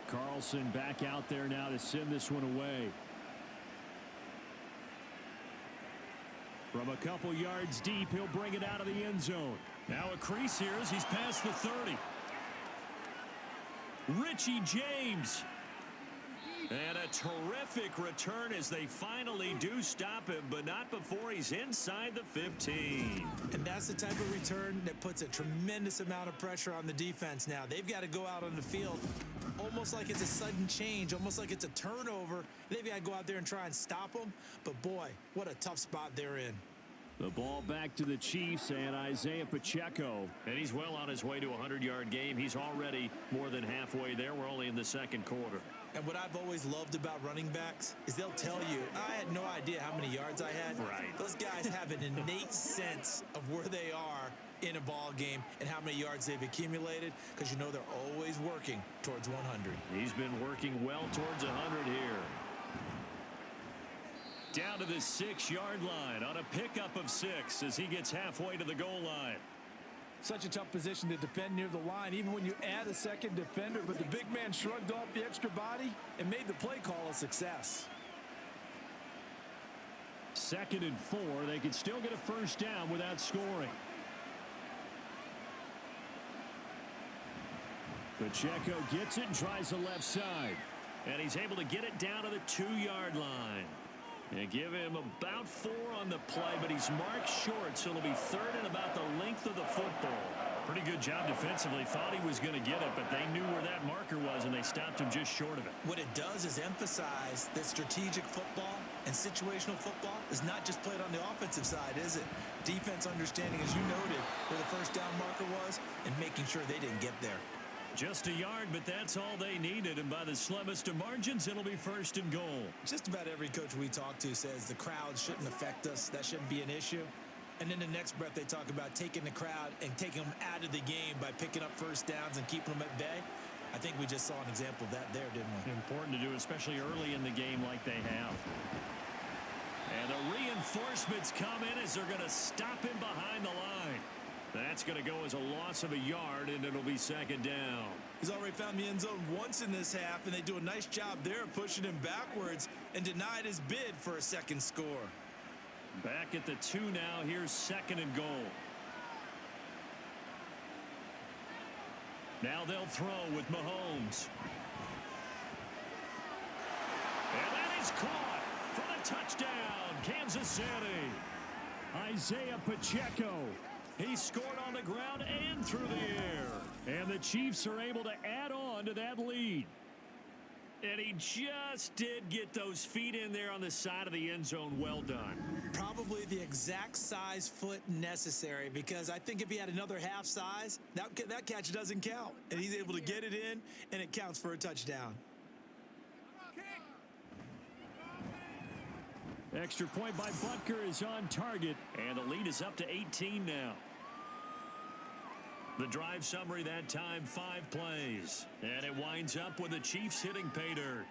Carlson back out there now to send this one away. From a couple yards deep, he'll bring it out of the end zone. Now a crease here as he's past the 30. Richie James. And a terrific return as they finally do stop him, but not before he's inside the 15. And that's the type of return that puts a tremendous amount of pressure on the defense now. They've got to go out on the field almost like it's a sudden change, almost like it's a turnover. They've got to go out there and try and stop them. But, boy, what a tough spot they're in. The ball back to the Chiefs and Isaiah Pacheco. And he's well on his way to a 100-yard game. He's already more than halfway there. We're only in the second quarter. And what I've always loved about running backs is they'll tell you, I had no idea how many yards I had. Right. Those guys have an innate sense of where they are in a ball game and how many yards they've accumulated, because you know they're always working towards 100. He's been working well towards 100 here. Down to the 6-yard line on a pickup of 6 as he gets halfway to the goal line. Such a tough position to defend near the line, even when you add a second defender, but the big man shrugged off the extra body and made the play call a success. 2nd and 4. They could still get a first down without scoring. Pacheco gets it and tries the left side. And he's able to get it down to the 2-yard line. And give him about 4 on the play, but he's marked short, so it'll be 3rd and about the length of the football. Pretty good job defensively. Thought he was going to get it, but they knew where that marker was, and they stopped him just short of it. What it does is emphasize that strategic football and situational football is not just played on the offensive side, is it? Defense understanding, as you noted, where the first down marker was and making sure they didn't get there. Just a yard, but that's all they needed, and by the slimmest of margins, it'll be 1st and goal. Just about every coach we talk to says the crowd shouldn't affect us. That shouldn't be an issue. And then the next breath they talk about taking the crowd and taking them out of the game by picking up first downs and keeping them at bay. I think we just saw an example of that there, didn't we? Important to do, especially early in the game like they have. And the reinforcements come in as they're going to stop him behind the line. That's going to go as a loss of a yard, and it'll be 2nd down. He's already found the end zone once in this half, and they do a nice job there pushing him backwards and denied his bid for a second score. Back at the 2 now. Here's 2nd and goal. Now they'll throw with Mahomes. And that is caught for the touchdown, Kansas City. Isaiah Pacheco. He scored on the ground and through the air. And the Chiefs are able to add on to that lead. And he just did get those feet in there on the side of the end zone. Well done. Probably the exact size foot necessary, because I think if he had another half size, that catch doesn't count. And he's able to get it in, and it counts for a touchdown. Extra point by Butker is on target. And the lead is up to 18 now. The drive summary that time, 5 plays. And it winds up with the Chiefs hitting pay dirt.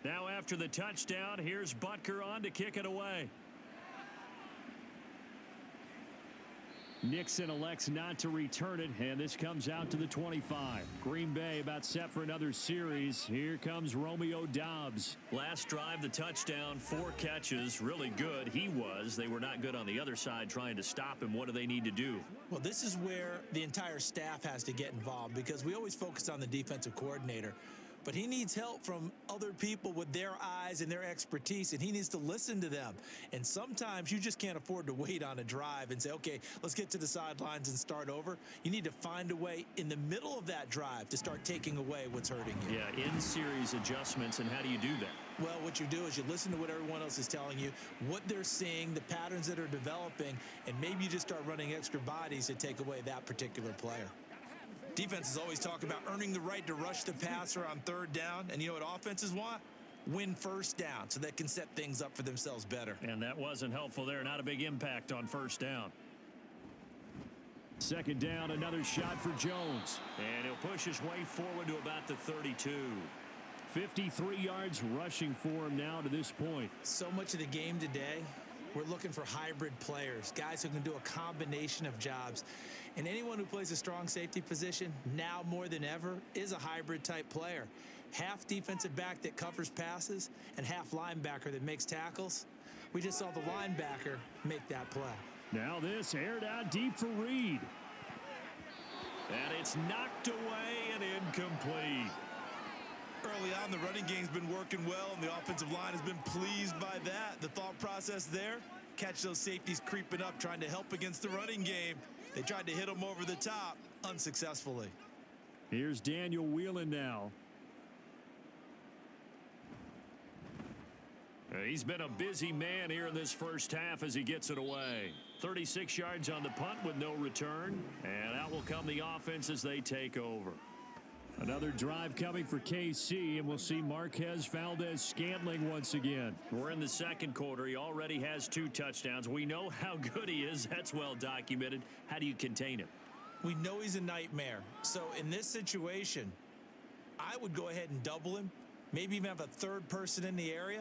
Now after the touchdown, here's Butker on to kick it away. Nixon elects not to return it, and this comes out to the 25. Green Bay about set for another series. Here comes Romeo Doubs. Last drive, the touchdown, 4 catches, really good. He was. They were not good on the other side trying to stop him. What do they need to do? Well, this is where the entire staff has to get involved, because we always focus on the defensive coordinator. but he needs help from other people with their eyes and their expertise, and he needs to listen to them. And sometimes you just can't afford to wait on a drive and say, okay, let's get to the sidelines and start over. You need to find a way in the middle of that drive to start taking away what's hurting you. Yeah, in-series adjustments, and how do you do that? Well, what you do is you listen to what everyone else is telling you, what they're seeing, the patterns that are developing, and maybe you just start running extra bodies to take away that particular player. Defenses always talk about earning the right to rush the passer on third down, and you know what offenses want? Win first down so they can set things up for themselves better. And that wasn't helpful there. Not a big impact on first down. Second down, another shot for Jones. And he'll push his way forward to about the 32. 53 yards rushing for him now to this point. So much of the game today, we're looking for hybrid players, guys who can do a combination of jobs. And anyone who plays a strong safety position, now more than ever, is a hybrid type player. Half defensive back that covers passes and half linebacker that makes tackles. We just saw the linebacker make that play. Now this aired out deep for Reed. And it's knocked away and incomplete. Early on, the running game's been working well, and the offensive line has been pleased by that. The thought process there, catch those safeties creeping up, trying to help against the running game. They tried to hit them over the top, unsuccessfully. Here's Daniel Whelan now. He's been a busy man here in this first half as he gets it away. 36 yards on the punt with no return, and out will come the offense as they take over. Another drive coming for KC, and we'll see Marquez Valdez-Scantling once again. We're in the second quarter. He already has 2 touchdowns. We know how good he is. That's well documented. How do you contain him? We know he's a nightmare. So in this situation, I would go ahead and double him, maybe even have a third person in the area,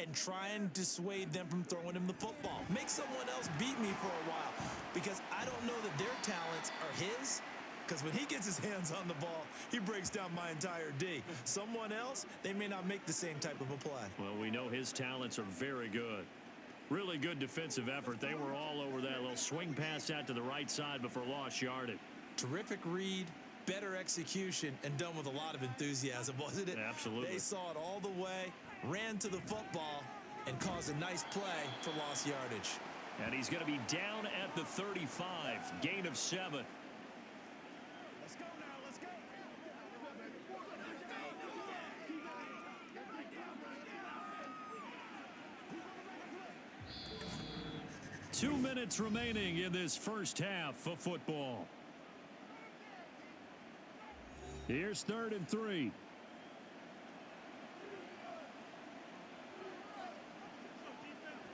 and try and dissuade them from throwing him the football. Make someone else beat me for a while, because I don't know that their talents are his. Because when he gets his hands on the ball, he breaks down my entire D. Someone else, they may not make the same type of a play. Well, we know his talents are very good. Really good defensive effort. They were all over that little swing pass out to the right side before lost yardage. Terrific read, better execution, and done with a lot of enthusiasm, wasn't it? Absolutely. They saw it all the way, ran to the football, and caused a nice play for lost yardage. And he's going to be down at the 35, gain of 7. 2 minutes remaining in this first half of football. Here's 3rd and 3.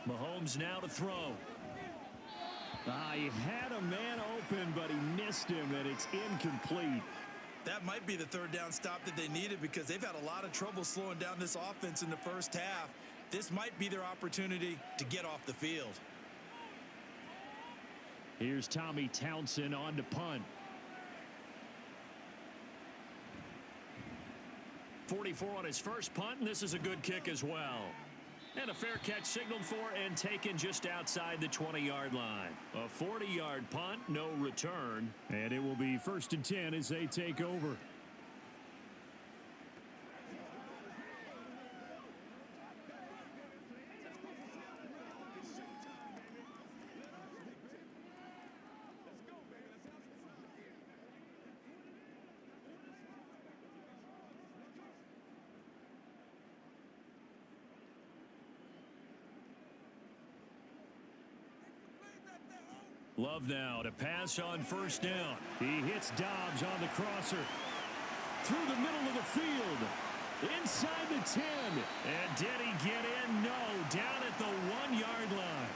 Mahomes now to throw. He had a man open, but he missed him, and it's incomplete. That might be the third down stop that they needed, because they've had a lot of trouble slowing down this offense in the first half. This might be their opportunity to get off the field. Here's Tommy Townsend on to punt. 44 on his first punt, and this is a good kick as well. And a fair catch signaled for and taken just outside the 20-yard line. A 40-yard punt, no return. And it will be 1st and 10 as they take over. Love now to pass on 1st down. He hits Dobbs on the crosser. Through the middle of the field. Inside the 10. And did he get in? No. Down at the 1-yard line.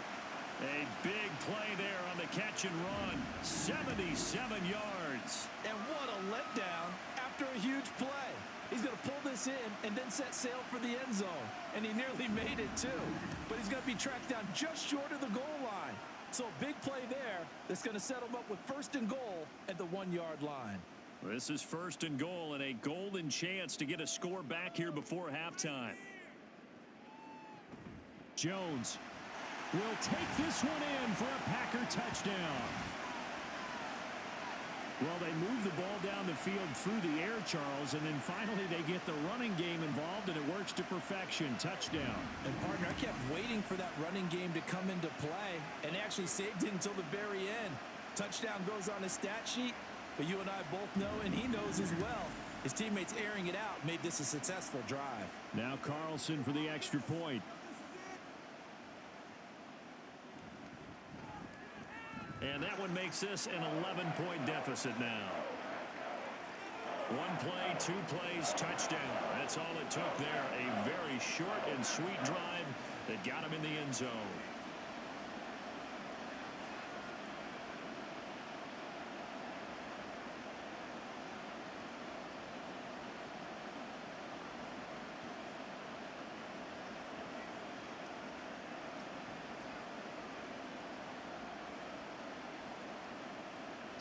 A big play there on the catch and run. 77 yards. And what a letdown after a huge play. He's going to pull this in and then set sail for the end zone. And he nearly made it too. But he's going to be tracked down just short of the goal line. So a big play there that's going to set him up with 1st and goal at the 1-yard line. This is 1st and goal and a golden chance to get a score back here before halftime. Jones will take this one in for a Packer touchdown. Well, they move the ball down the field through the air, Charles, and then finally they get the running game involved, and it works to perfection. Touchdown. And, partner, I kept waiting for that running game to come into play and actually saved it until the very end. Touchdown goes on his stat sheet, but you and I both know, and he knows as well, his teammates airing it out made this a successful drive. Now Carlson for the extra point. And that one makes this an 11-point deficit now. One play, 2 plays, touchdown. That's all it took there. A very short and sweet drive that got him in the end zone.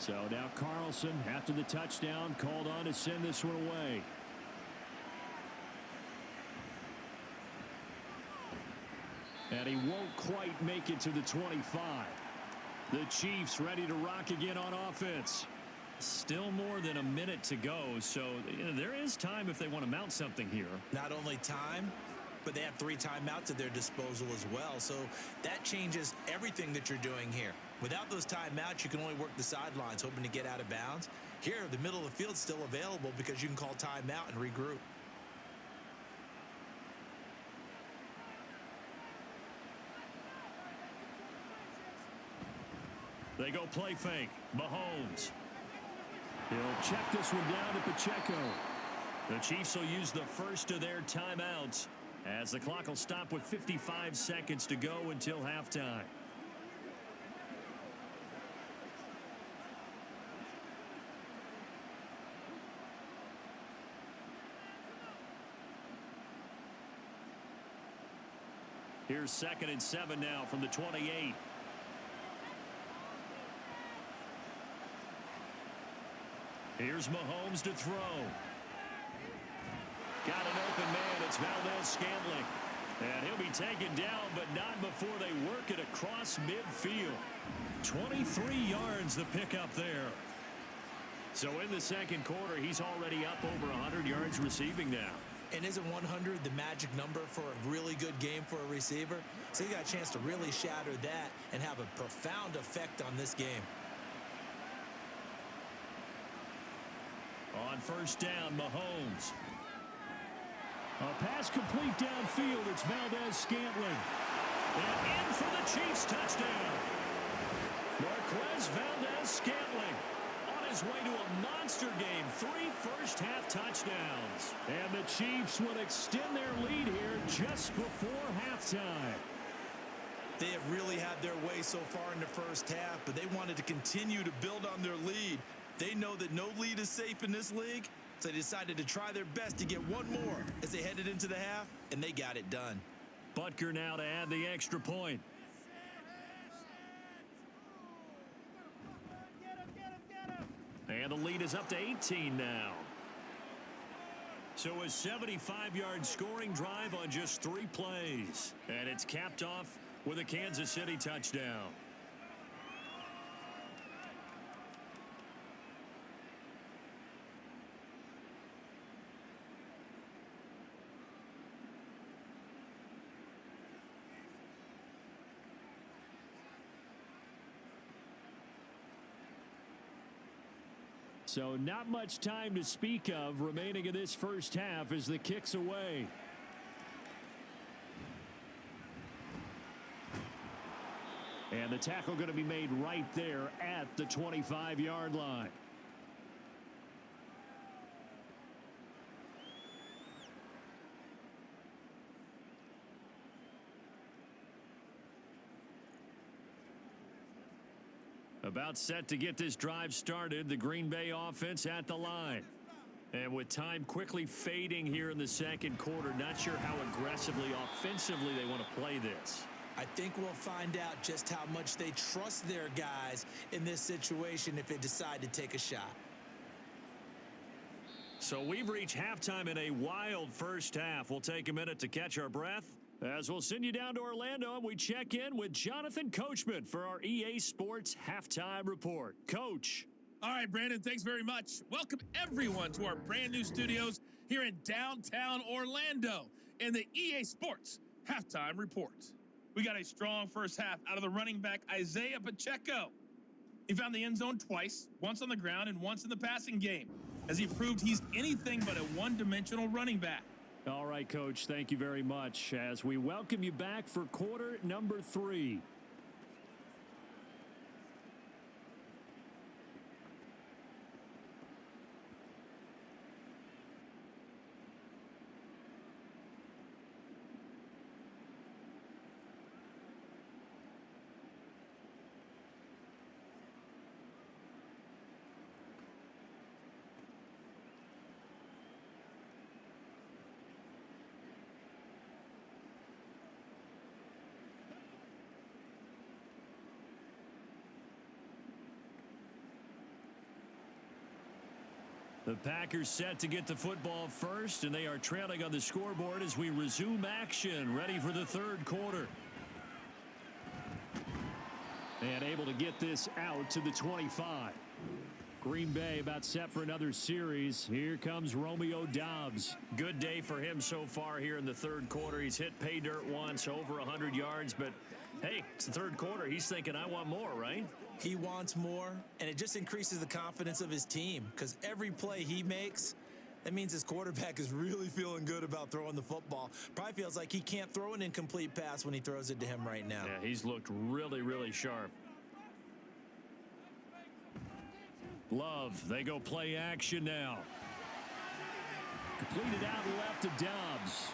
So now Carlson, after the touchdown, called on to send this one away. And he won't quite make it to the 25. The Chiefs ready to rock again on offense. Still more than a minute to go, so there is time if they want to mount something here. Not only time, but they have 3 timeouts at their disposal as well. So that changes everything that you're doing here. Without those timeouts, you can only work the sidelines, hoping to get out of bounds. Here, the middle of the field's still available because you can call timeout and regroup. They go play fake. Mahomes. He'll check this one down to Pacheco. The Chiefs will use the first of their timeouts as the clock will stop with 55 seconds to go until halftime. Here's 2nd and 7 now from the 28. Here's Mahomes to throw. Got an open man. It's Valdez-Scantling. And he'll be taken down, but not before they work it across midfield. 23 yards the pickup there. So in the second quarter, he's already up over 100 yards receiving now. And isn't 100 the magic number for a really good game for a receiver? So you got a chance to really shatter that and have a profound effect on this game. On first down, Mahomes. A pass complete downfield. It's Valdez-Scantling. And in for the Chiefs touchdown. Marquez Valdez-Scantling on his way to a monster game. 3 first-half touchdowns. And the Chiefs will extend their lead here just before halftime. They have really had their way so far in the first half, but they wanted to continue to build on their lead. They know that no lead is safe in this league, so they decided to try their best to get one more as they headed into the half, and they got it done. Butker now to add the extra point. And the lead is up to 18 now. So a 75-yard scoring drive on just 3 plays. And it's capped off with a Kansas City touchdown. So not much time to speak of remaining in this first half as the kick's away. And the tackle going to be made right there at the 25-yard line. About set to get this drive started, the Green Bay offense at the line. And with time quickly fading here in the second quarter, not sure how aggressively, offensively they want to play this. I think we'll find out just how much they trust their guys in this situation if they decide to take a shot. So we've reached halftime in a wild first half. We'll take a minute to catch our breath as we'll send you down to Orlando and we check in with Jonathan Coachman for our EA Sports Halftime Report. Coach. All right, Brandon, thanks very much. Welcome, everyone, to our brand new studios here in downtown Orlando in the EA Sports Halftime Report. We got a strong first half out of the running back, Isaiah Pacheco. He found the end zone twice, once on the ground and once in the passing game, as he proved he's anything but a one-dimensional running back. All right, Coach, thank you very much as we welcome you back for quarter number 3. The Packers set to get the football first, and they are trailing on the scoreboard as we resume action, ready for the third quarter. And able to get this out to the 25. Green Bay about set for another series. Here comes Romeo Doubs. Good day for him so far here in the third quarter. He's hit pay dirt once, over 100 yards, but hey, it's the third quarter. He's thinking, I want more, right? He wants more, and it just increases the confidence of his team because every play he makes, that means his quarterback is really feeling good about throwing the football. Probably feels like he can't throw an incomplete pass when he throws it to him right now. Yeah, he's looked really, really sharp. Love, they go play action now. Completed out left to Doubs.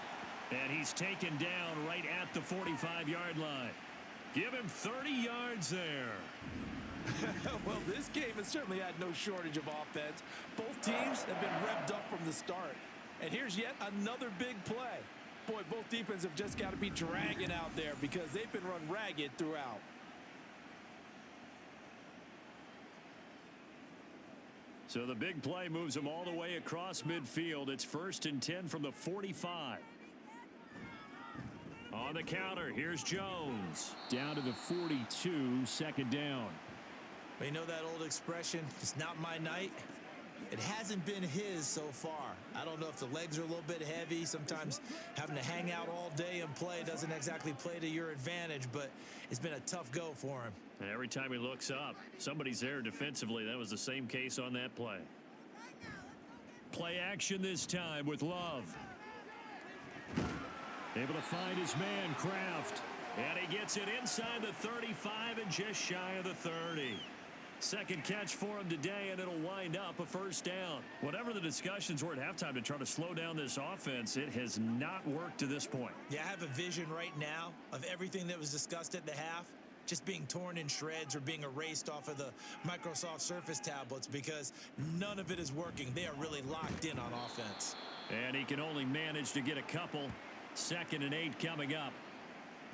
And he's taken down right at the 45-yard line. Give him 30 yards there. Well, this game has certainly had no shortage of offense. Both teams have been revved up from the start. And here's yet another big play. Boy, both defenses have just got to be dragging out there because they've been run ragged throughout. So the big play moves them all the way across midfield. It's 1st and 10 from the 45. On the counter, here's Jones. Down to the 42, second down. You know that old expression, it's not my night? It hasn't been his so far. I don't know if the legs are a little bit heavy. Sometimes having to hang out all day and play doesn't exactly play to your advantage, but it's been a tough go for him. And every time he looks up, somebody's there defensively. That was the same case on that play. Play action this time with Love. Able to find his man, Kraft. And he gets it inside the 35 and just shy of the 30. Second catch for him today, and it'll wind up a first down. Whatever the discussions were at halftime to try to slow down this offense, it has not worked to this point. Yeah, I have a vision right now of everything that was discussed at the half just being torn in shreds or being erased off of the Microsoft Surface tablets because none of it is working. They are really locked in on offense. And he can only manage to get a couple. 2nd and 8 coming up.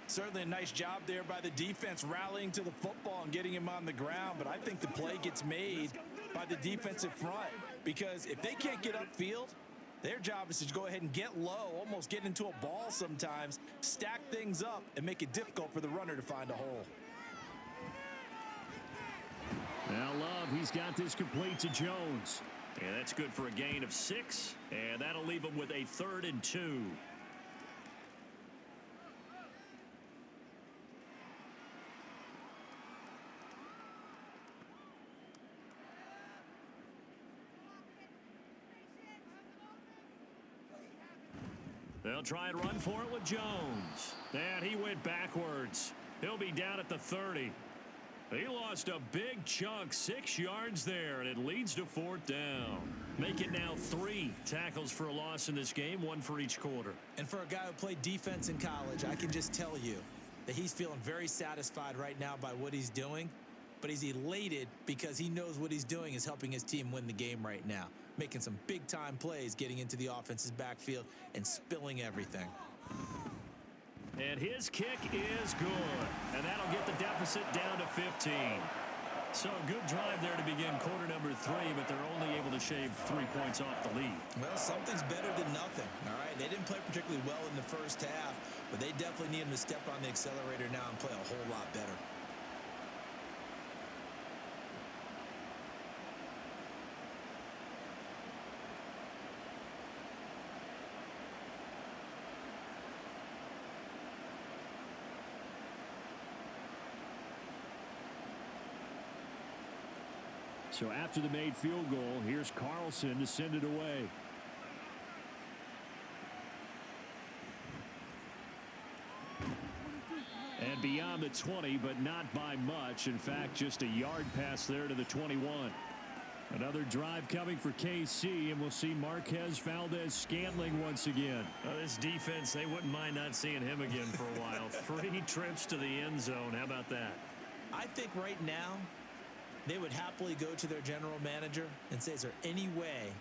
Certainly a nice job there by the defense rallying to the football and getting him on the ground, but I think the play gets made by the defensive front because if they can't get upfield, their job is to go ahead and get low, almost get into a ball sometimes, stack things up, and make it difficult for the runner to find a hole. Now Love, he's got this complete to Jones. And that's good for a gain of 6, and that'll leave him with a 3rd and 2. They'll try and run for it with Jones. And he went backwards. He'll be down at the 30. He lost a big chunk, 6 yards there, and it leads to 4th down. Make it now 3 tackles for a loss in this game, 1 for each quarter. And for a guy who played defense in college, I can just tell you that he's feeling very satisfied right now by what he's doing, but he's elated because he knows what he's doing is helping his team win the game right now, making some big-time plays, getting into the offense's backfield and spilling everything. And his kick is good. And that'll get the deficit down to 15. So a good drive there to begin quarter number 3, but they're only able to shave 3 points off the lead. Well, something's better than nothing, all right? They didn't play particularly well in the first half, but they definitely need him to step on the accelerator now and play a whole lot better. So after the made field goal, here's Carlson to send it away. And beyond the 20, but not by much. In fact, just a yard pass there to the 21. Another drive coming for KC, and we'll see Marquez Valdez-Scantling once again. This defense, they wouldn't mind not seeing him again for a while. 3 trips to the end zone. How about that? I think right now they would happily go to their general manager and say, is there any way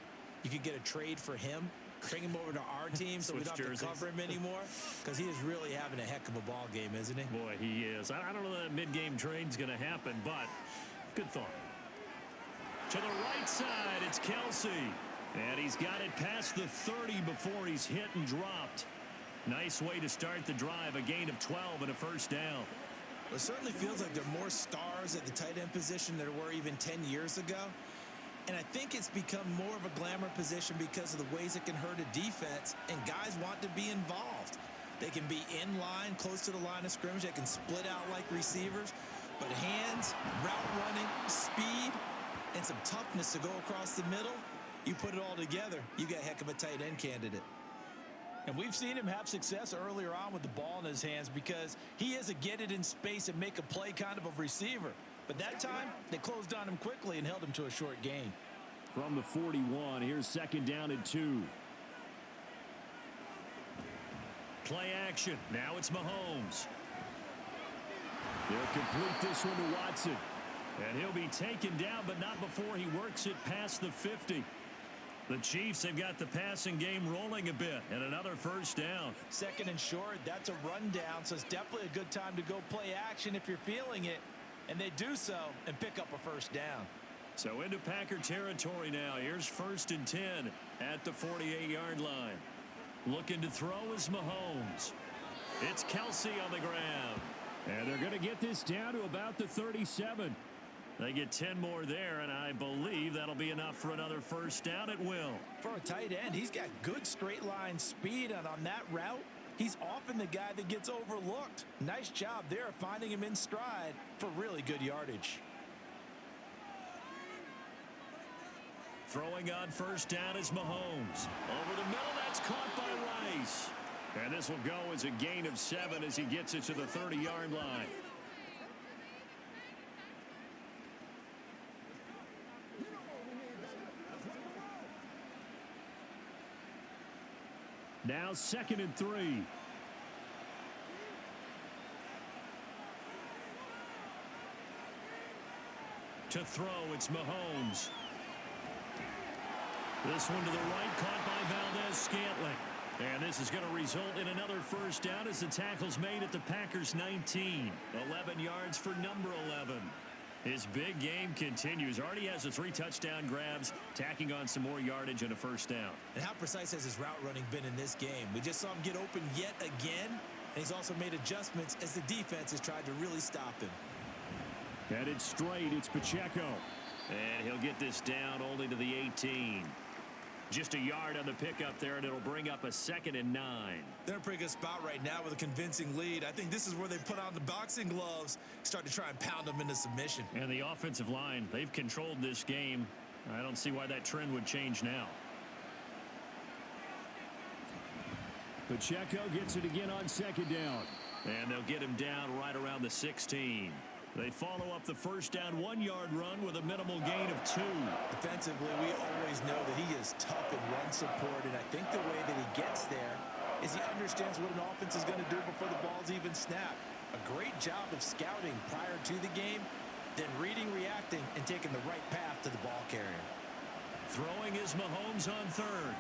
you could get a trade for him? Bring him over to our team so we don't have to cover him anymore? Because he is really having a heck of a ball game, isn't he? Boy, he is. I don't know that mid-game trade's going to happen, but good thought. To the right side, it's Kelsey. And he's got it past the 30 before he's hit and dropped. Nice way to start the drive, a gain of 12 and a first down. Well, it certainly feels like there are more stars at the tight end position than there were even 10 years ago. And I think it's become more of a glamour position because of the ways it can hurt a defense, and guys want to be involved. They can be in line, close to the line of scrimmage. They can split out like receivers. But hands, route running, speed, and some toughness to go across the middle, you put it all together, you got a heck of a tight end candidate. And we've seen him have success earlier on with the ball in his hands because he is a get it in space and make a play kind of a receiver. But that time, they closed on him quickly and held him to a short gain. From the 41, here's second down and 2. Play action. Now it's Mahomes. They'll complete this one to Watson. And he'll be taken down, but not before he works it past the 50. The Chiefs have got the passing game rolling a bit, and another first down. Second and short, that's a rundown, so it's definitely a good time to go play action if you're feeling it. And they do so and pick up a first down. So into Packer territory now. Here's first and 10 at the 48-yard line. Looking to throw is Mahomes. It's Kelsey on the ground. And they're going to get this down to about the 37. They get 10 more there, and I believe that'll be enough for another first down at will. For a tight end, he's got good straight line speed, and on that route, he's often the guy that gets overlooked. Nice job there finding him in stride for really good yardage. Throwing on first down is Mahomes. Over the middle, that's caught by Rice. And this will go as a gain of 7 as he gets it to the 30-yard line. Now second and 3. To throw, it's Mahomes. This one to the right, caught by Valdez-Scantling. And this is going to result in another first down as the tackle's made at the Packers' 19. 11 yards for number 11. His big game continues. Already has the 3 touchdown grabs, tacking on some more yardage and a first down. And how precise has his route running been in this game? We just saw him get open yet again, and he's also made adjustments as the defense has tried to really stop him. Headed straight, it's Pacheco. And he'll get this down only to the 18. Just a yard on the pickup there, and it'll bring up a 2nd and 9. They're in a pretty good spot right now with a convincing lead. I think this is where they put on the boxing gloves, start to try and pound them into submission. And the offensive line, they've controlled this game. I don't see why that trend would change now. Pacheco gets it again on second down. And they'll get him down right around the 16. They follow up the first down 1-yard run with a minimal gain of 2. Defensively, we always know that he is tough in run support, and I think the way that he gets there is he understands what an offense is going to do before the ball's even snapped. A great job of scouting prior to the game, then reading, reacting, and taking the right path to the ball carrier. Throwing is Mahomes on third.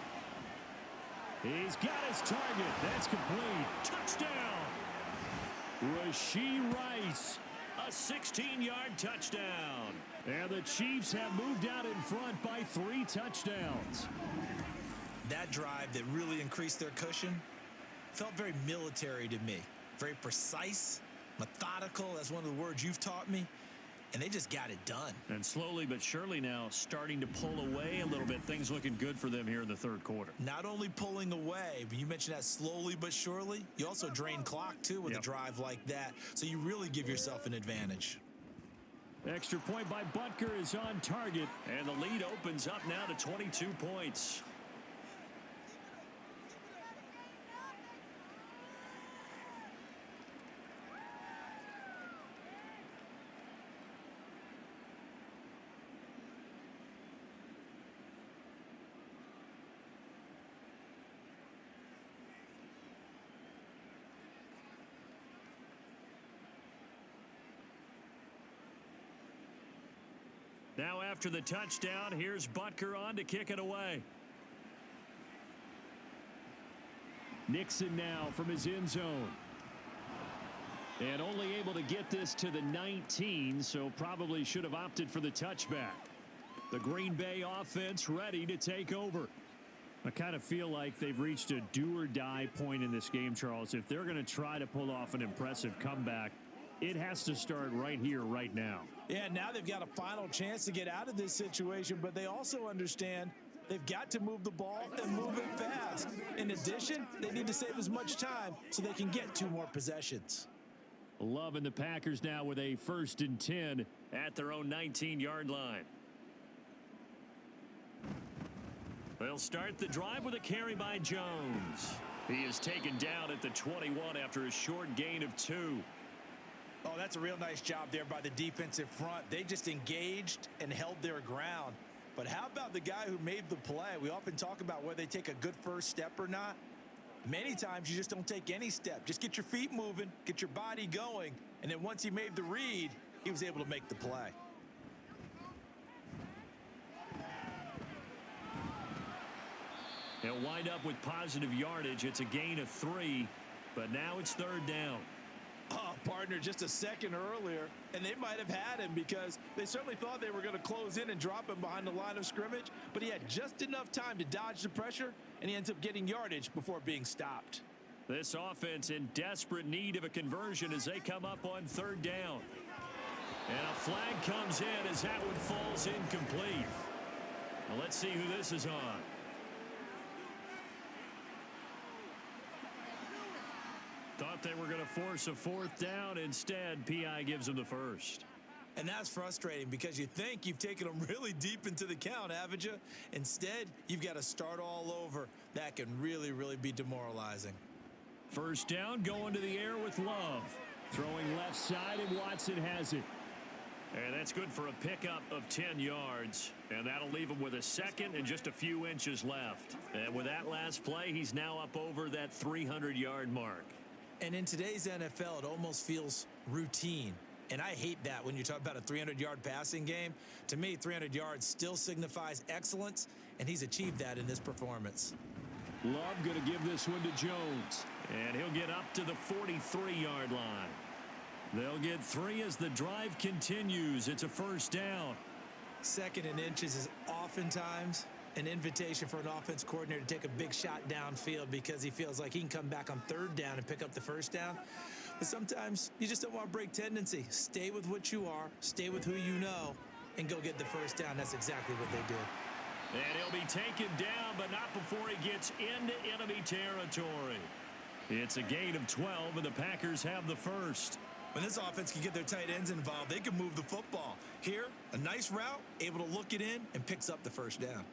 He's got his target. That's complete. Touchdown! Rashee Rice. A 16-yard touchdown. And the Chiefs have moved out in front by 3 touchdowns. That drive that really increased their cushion felt very military to me. Very precise, methodical. That's one of the words you've taught me. And they just got it done. And slowly but surely now starting to pull away a little bit. Things looking good for them here in the third quarter. Not only pulling away, but you mentioned that slowly but surely. You also drain clock, too, with a drive like that. So you really give yourself an advantage. Extra point by Butker is on target, and the lead opens up now to 22 points. Now after the touchdown, here's Butker on to kick it away. Nixon now from his end zone. And only able to get this to the 19, so probably should have opted for the touchback. The Green Bay offense ready to take over. I kind of feel like they've reached a do-or-die point in this game, Charles. If they're going to try to pull off an impressive comeback, it has to start right here, right now. Yeah, now they've got a final chance to get out of this situation, but they also understand they've got to move the ball and move it fast. In addition, they need to save as much time so they can get 2 more possessions. Loving the Packers now with a 1st and 10 at their own 19-yard line. They'll start the drive with a carry by Jones. He is taken down at the 21 after a short gain of 2. Oh, that's a real nice job there by the defensive front. They just engaged and held their ground. But how about the guy who made the play? We often talk about whether they take a good first step or not. Many times you just don't take any step. Just get your feet moving, get your body going, and then once he made the read, he was able to make the play. He'll wind up with positive yardage. It's a gain of 3, but now it's 3rd down. Oh, partner, just a second earlier, and they might have had him because they certainly thought they were going to close in and drop him behind the line of scrimmage, but he had just enough time to dodge the pressure, and he ends up getting yardage before being stopped. This offense in desperate need of a conversion as they come up on 3rd down. And a flag comes in as that one falls incomplete. Now let's see who this is on. Thought they were going to force a 4th down. Instead, P.I. gives them the 1st. And that's frustrating because you think you've taken them really deep into the count, haven't you? Instead, you've got to start all over. That can really, really be demoralizing. 1st down, going to the air with Love. Throwing left side, and Watson has it. And that's good for a pickup of 10 yards. And that'll leave him with a 2nd and just a few inches left. And with that last play, he's now up over that 300-yard mark. And in today's NFL, it almost feels routine. And I hate that when you talk about a 300-yard passing game. To me, 300 yards still signifies excellence, and he's achieved that in this performance. Love going to give this one to Jones. And he'll get up to the 43-yard line. They'll get 3 as the drive continues. It's a 1st down. 2nd and inches is oftentimes an invitation for an offense coordinator to take a big shot downfield because he feels like he can come back on 3rd down and pick up the 1st down. But sometimes you just don't want to break tendency. Stay with what you are, stay with who you know, and go get the 1st down. That's exactly what they did. And he'll be taken down, but not before he gets into enemy territory. It's a gain of 12, and the Packers have the 1st. When this offense can get their tight ends involved, they can move the football. Here, a nice route, able to look it in, and picks up the 1st down.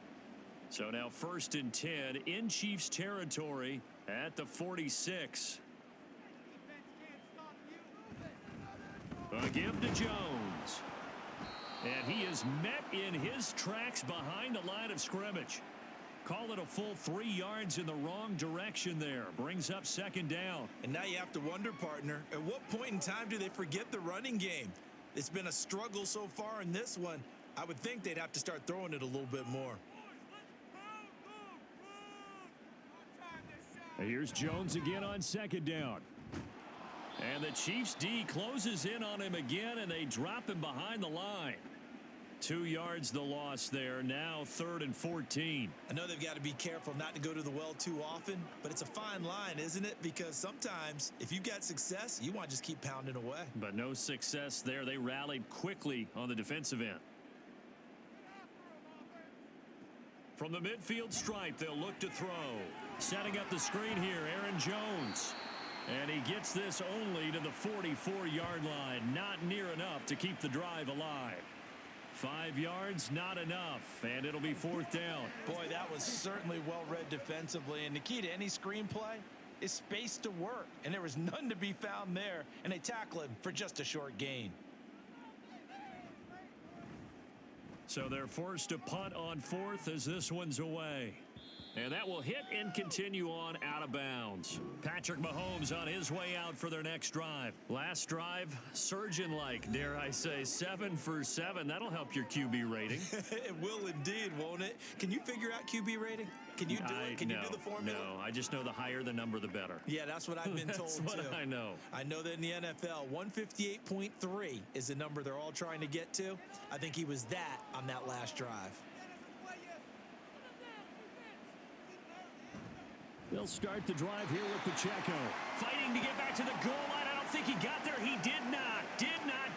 So now 1st and 10 in Chiefs territory at the 46. A give to Jones. And he is met in his tracks behind the line of scrimmage. Call it a full 3 yards in the wrong direction there. Brings up 2nd down. And now you have to wonder, partner, at what point in time do they forget the running game? It's been a struggle so far in this one. I would think they'd have to start throwing it a little bit more. Here's Jones again on 2nd down. And the Chiefs D closes in on him again, and they drop him behind the line. 2 yards the loss there. Now 3rd and 14. I know they've got to be careful not to go to the well too often, but it's a fine line, isn't it? Because sometimes if you got success, you want to just keep pounding away. But no success there. They rallied quickly on the defensive end. From the midfield stripe, they'll look to throw. Setting up the screen here, Aaron Jones. And he gets this only to the 44-yard line. Not near enough to keep the drive alive. 5 yards, not enough, and it'll be 4th down. Boy, that was certainly well read defensively, and the key to any screenplay is space to work, and there was none to be found there, and they tackle him for just a short gain. So they're forced to punt on 4th as this one's away. And that will hit and continue on out of bounds. Patrick Mahomes on his way out for their next drive. Last drive, surgeon-like, dare I say, 7 for 7. That'll help your QB rating. It will indeed, won't it? Can you figure out QB rating? Can you do it? Can you do the formula? No, I just know the higher the number, the better. Yeah, that's what I've been told, That's what too. I know. I know that in the NFL, 158.3 is the number they're all trying to get to. I think he was that on that last drive. They'll start the drive here with Pacheco. Fighting to get back to the goal line. I don't think he got there. He did not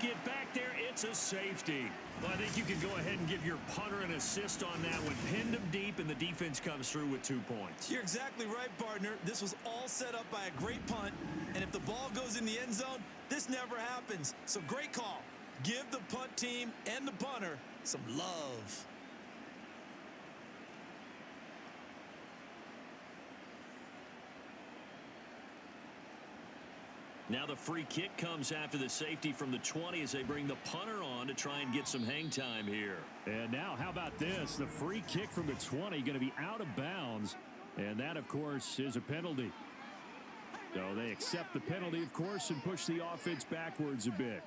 get back there. It's a safety. Well, I think you can go ahead and give your punter an assist on that one. Pinned him deep, and the defense comes through with 2 points. You're exactly right, partner. This was all set up by a great punt, and if the ball goes in the end zone, this never happens. So great call. Give the punt team and the punter some love. Now the free kick comes after the safety from the 20 as they bring the punter on to try and get some hang time here. And now how about this? The free kick from the 20 going to be out of bounds. And that, of course, is a penalty. So they accept the penalty, of course, and push the offense backwards a bit.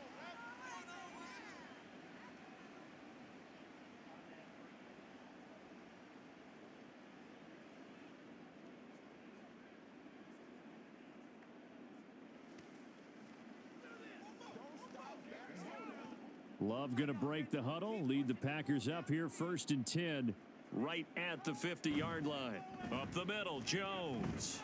Love going to break the huddle, lead the Packers up here 1st and 10, right at the 50-yard line. Up the middle, Jones.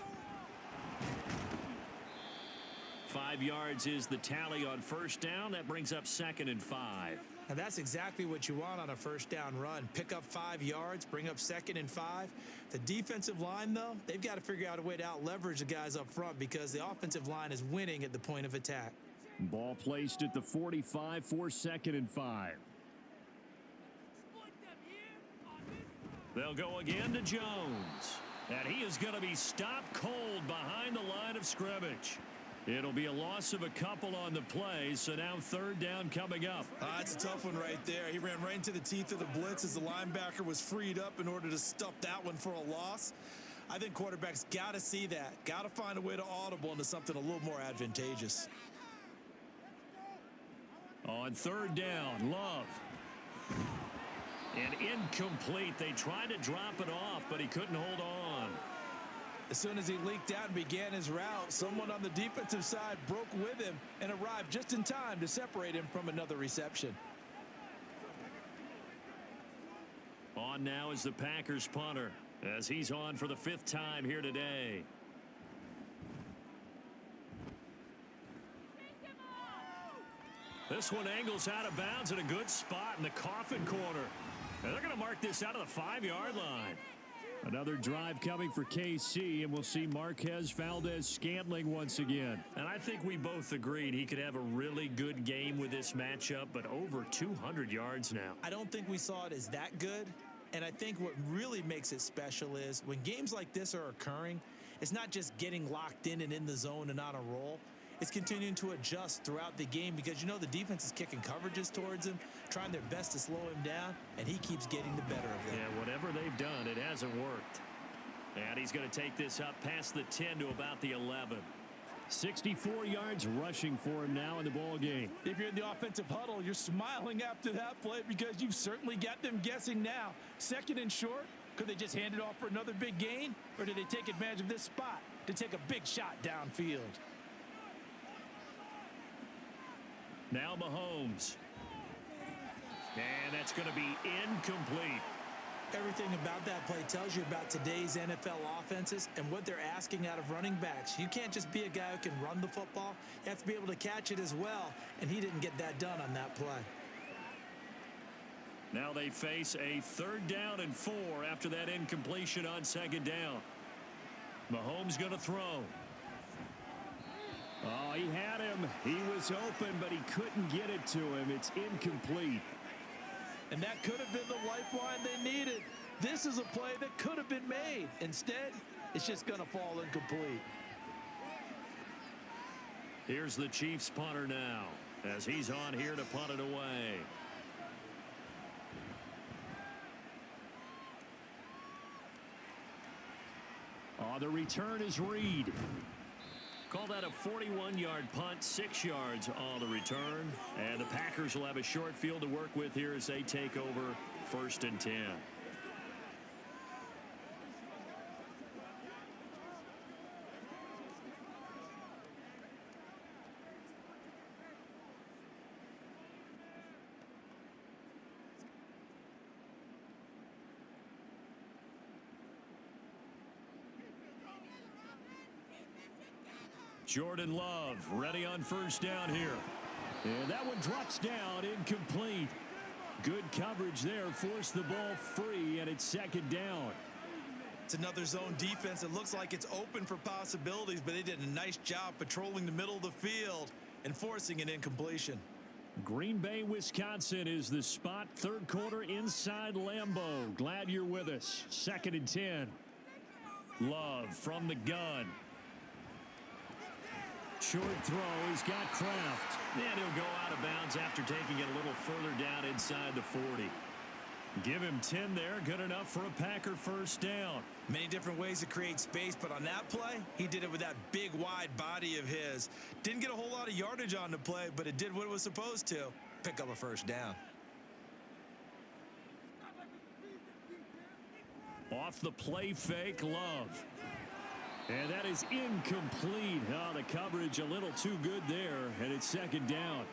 5 yards is the tally on 1st down. That brings up 2nd and 5. And that's exactly what you want on a 1st down run. Pick up 5 yards, bring up 2nd and 5. The defensive line, though, they've got to figure out a way to out-leverage the guys up front because the offensive line is winning at the point of attack. Ball placed at the 45 for 2nd and 5. They'll go again to Jones. And he is going to be stopped cold behind the line of scrimmage. It'll be a loss of a couple on the play, so now 3rd down coming up. That's a tough one right there. He ran right into the teeth of the blitz as the linebacker was freed up in order to stuff that one for a loss. I think quarterbacks got to see that. Got to find a way to audible into something a little more advantageous. On 3rd down, Love. And incomplete. They tried to drop it off, but he couldn't hold on. As soon as he leaked out and began his route, someone on the defensive side broke with him and arrived just in time to separate him from another reception. On now is the Packers punter as he's on for the 5th time here today. This one angles out of bounds at a good spot in the coffin corner. And they're going to mark this out of the 5-yard line. Another drive coming for KC, and we'll see Marquez Valdez-Scantling once again. And I think we both agreed he could have a really good game with this matchup, but over 200 yards now. I don't think we saw it as that good, and I think what really makes it special is when games like this are occurring, it's not just getting locked in and in the zone and on a roll. It's continuing to adjust throughout the game because, you know, the defense is kicking coverages towards him, trying their best to slow him down, and he keeps getting the better of them. Yeah, whatever they've done, it hasn't worked. And he's going to take this up past the 10 to about the 11. 64 yards rushing for him now in the ball game. If you're in the offensive huddle, you're smiling after that play because you've certainly got them guessing now. 2nd and short, could they just hand it off for another big gain, or did they take advantage of this spot to take a big shot downfield? Now Mahomes. And that's going to be incomplete. Everything about that play tells you about today's NFL offenses and what they're asking out of running backs. You can't just be a guy who can run the football. You have to be able to catch it as well, and he didn't get that done on that play. Now they face a 3rd down and 4 after that incompletion on 2nd down. Mahomes going to throw. Oh, he had him. He was open, but he couldn't get it to him. It's incomplete. And that could have been the lifeline they needed. This is a play that could have been made. Instead, it's just going to fall incomplete. Here's the Chiefs punter now, as he's on here to punt it away. The return is Reed. Call that a 41-yard punt, 6 yards on the return. And the Packers will have a short field to work with here as they take over 1st and 10. Jordan Love ready on 1st down here. And that one drops down, incomplete. Good coverage there, forced the ball free, and it's 2nd down. It's another zone defense. It looks like it's open for possibilities, but they did a nice job patrolling the middle of the field and forcing an incompletion. Green Bay, Wisconsin is the spot. 3rd quarter inside Lambeau. Glad you're with us. 2nd and 10. Love from the gun. Short throw. He's got Kraft. And he'll go out of bounds after taking it a little further down inside the 40. Give him 10 there. Good enough for a Packer 1st down. Many different ways to create space, but on that play, he did it with that big, wide body of his. Didn't get a whole lot of yardage on the play, but it did what it was supposed to. Pick up a 1st down. Off the play fake, Love. And that is incomplete. Oh, the coverage a little too good there, and it's 2nd down.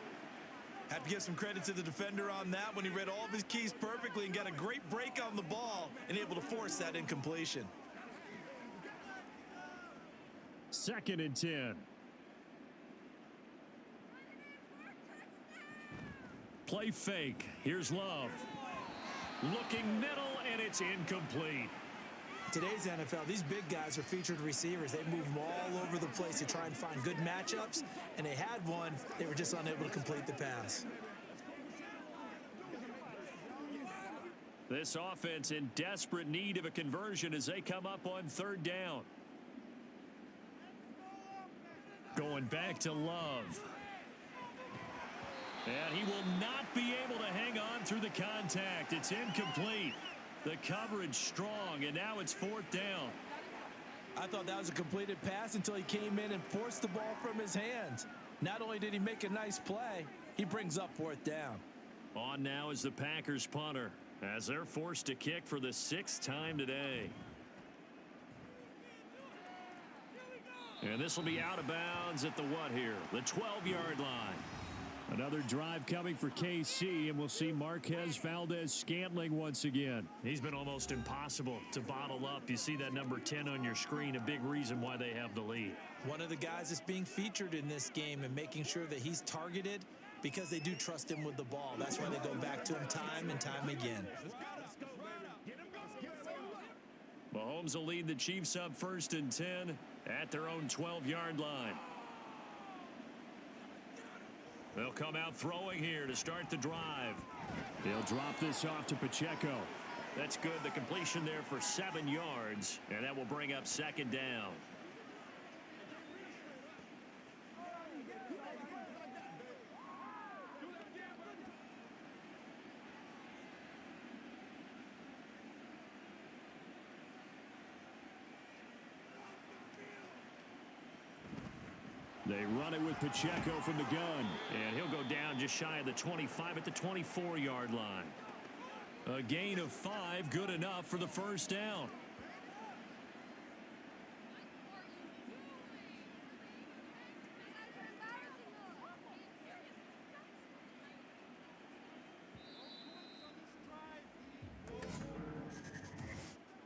Have to give some credit to the defender on that when he read all of his keys perfectly and got a great break on the ball and able to force that incompletion. 2nd and 10. Play fake. Here's Love. Looking middle, and it's incomplete. Today's NFL, these big guys are featured receivers. They move them all over the place to try and find good matchups, and they had one. They were just unable to complete the pass. This offense in desperate need of a conversion as they come up on 3rd down. Going back to Love. And he will not be able to hang on through the contact. It's incomplete. The coverage strong, and now it's 4th down. I thought that was a completed pass until he came in and forced the ball from his hands. Not only did he make a nice play, he brings up 4th down. On now is the Packers punter as they're forced to kick for the 6th time today. And this will be out of bounds at the what here? The 12-yard line. Another drive coming for KC, and we'll see Marquez Valdez-Scantling once again. He's been almost impossible to bottle up. You see that number 10 on your screen, a big reason why they have the lead. One of the guys that's being featured in this game and making sure that he's targeted because they do trust him with the ball. That's why they go back to him time and time again. Mahomes will lead the Chiefs up 1st and 10 at their own 12-yard line. They'll come out throwing here to start the drive. They'll drop this off to Pacheco. That's good. The completion there for 7 yards, and that will bring up 2nd down. They run it with Pacheco from the gun. And he'll go down just shy of the 25 at the 24-yard line. A gain of 5, good enough for the 1st down.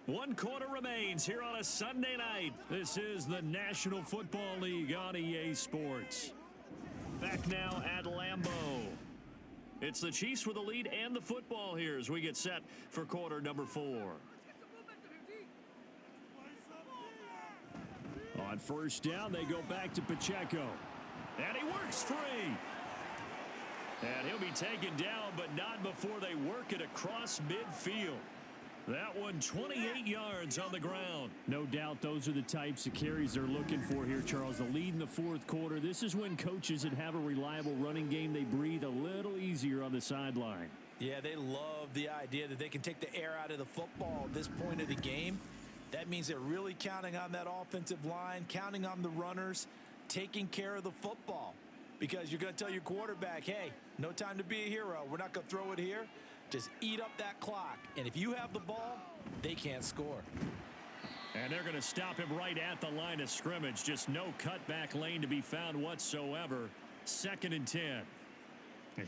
One quarter remains here on a Sunday night. This is the National Football League on EA Sports. Back now at Lambeau. It's the Chiefs with the lead and the football here as we get set for quarter number 4. On 1st down, they go back to Pacheco. And he works free. And he'll be taken down, but not before they work it across midfield. That one 28 yards on the ground. No doubt those are the types of carries they're looking for here, Charles. The lead in the fourth quarter. This is when coaches that have a reliable running game, they breathe a little easier on the sideline. Yeah, they love the idea that they can take the air out of the football at this point of the game. That means they're really counting on that offensive line, counting on the runners, taking care of the football. Because you're going to tell your quarterback, hey, no time to be a hero. We're not going to throw it here. Just eat up that clock. And if you have the ball, they can't score. And they're going to stop him right at the line of scrimmage. Just no cutback lane to be found whatsoever. 2nd and 10.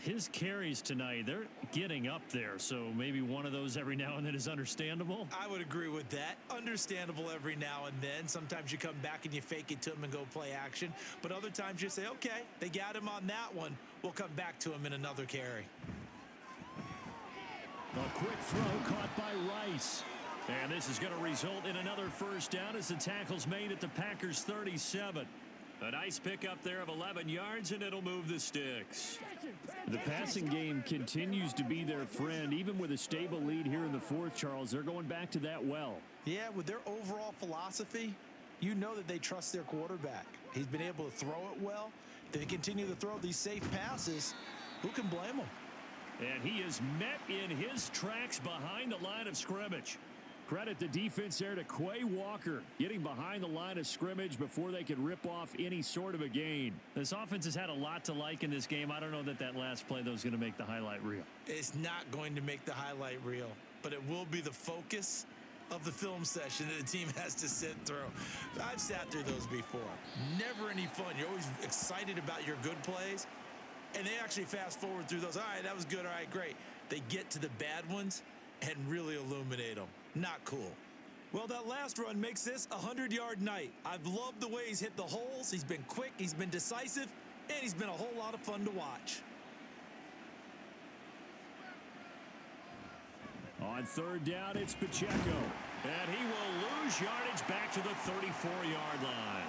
His carries tonight, they're getting up there, so maybe one of those every now and then is understandable. I would agree with that. Understandable every now and then. Sometimes you come back and you fake it to him and go play action. But other times you say, okay, they got him on that one. We'll come back to him in another carry. A quick throw caught by Rice. And this is going to result in another first down as the tackle's made at the Packers 37. A nice pickup there of 11 yards, and it'll move the sticks. The passing game continues to be their friend. Even with a stable lead here in the fourth, Charles, they're going back to that well. Yeah, with their overall philosophy, you know that they trust their quarterback. He's been able to throw it well. They continue to throw these safe passes. Who can blame them? And he is met in his tracks behind the line of scrimmage. Credit the defense there to Quay Walker, getting behind the line of scrimmage before they could rip off any sort of a gain. This offense has had a lot to like in this game. I don't know that last play, though, is going to make the highlight reel. It's not going to make the highlight reel, but it will be the focus of the film session that the team has to sit through. I've sat through those before. Never any fun. You're always excited about your good plays, and they actually fast forward through those. All right, that was good. All right, great. They get to the bad ones and really illuminate them. Not cool. Well, that last run makes this a 100-yard night. I've loved the way he's hit the holes. He's been quick, he's been decisive, and he's been a whole lot of fun to watch. On 3rd down, it's Pacheco. And he will lose yardage back to the 34-yard line.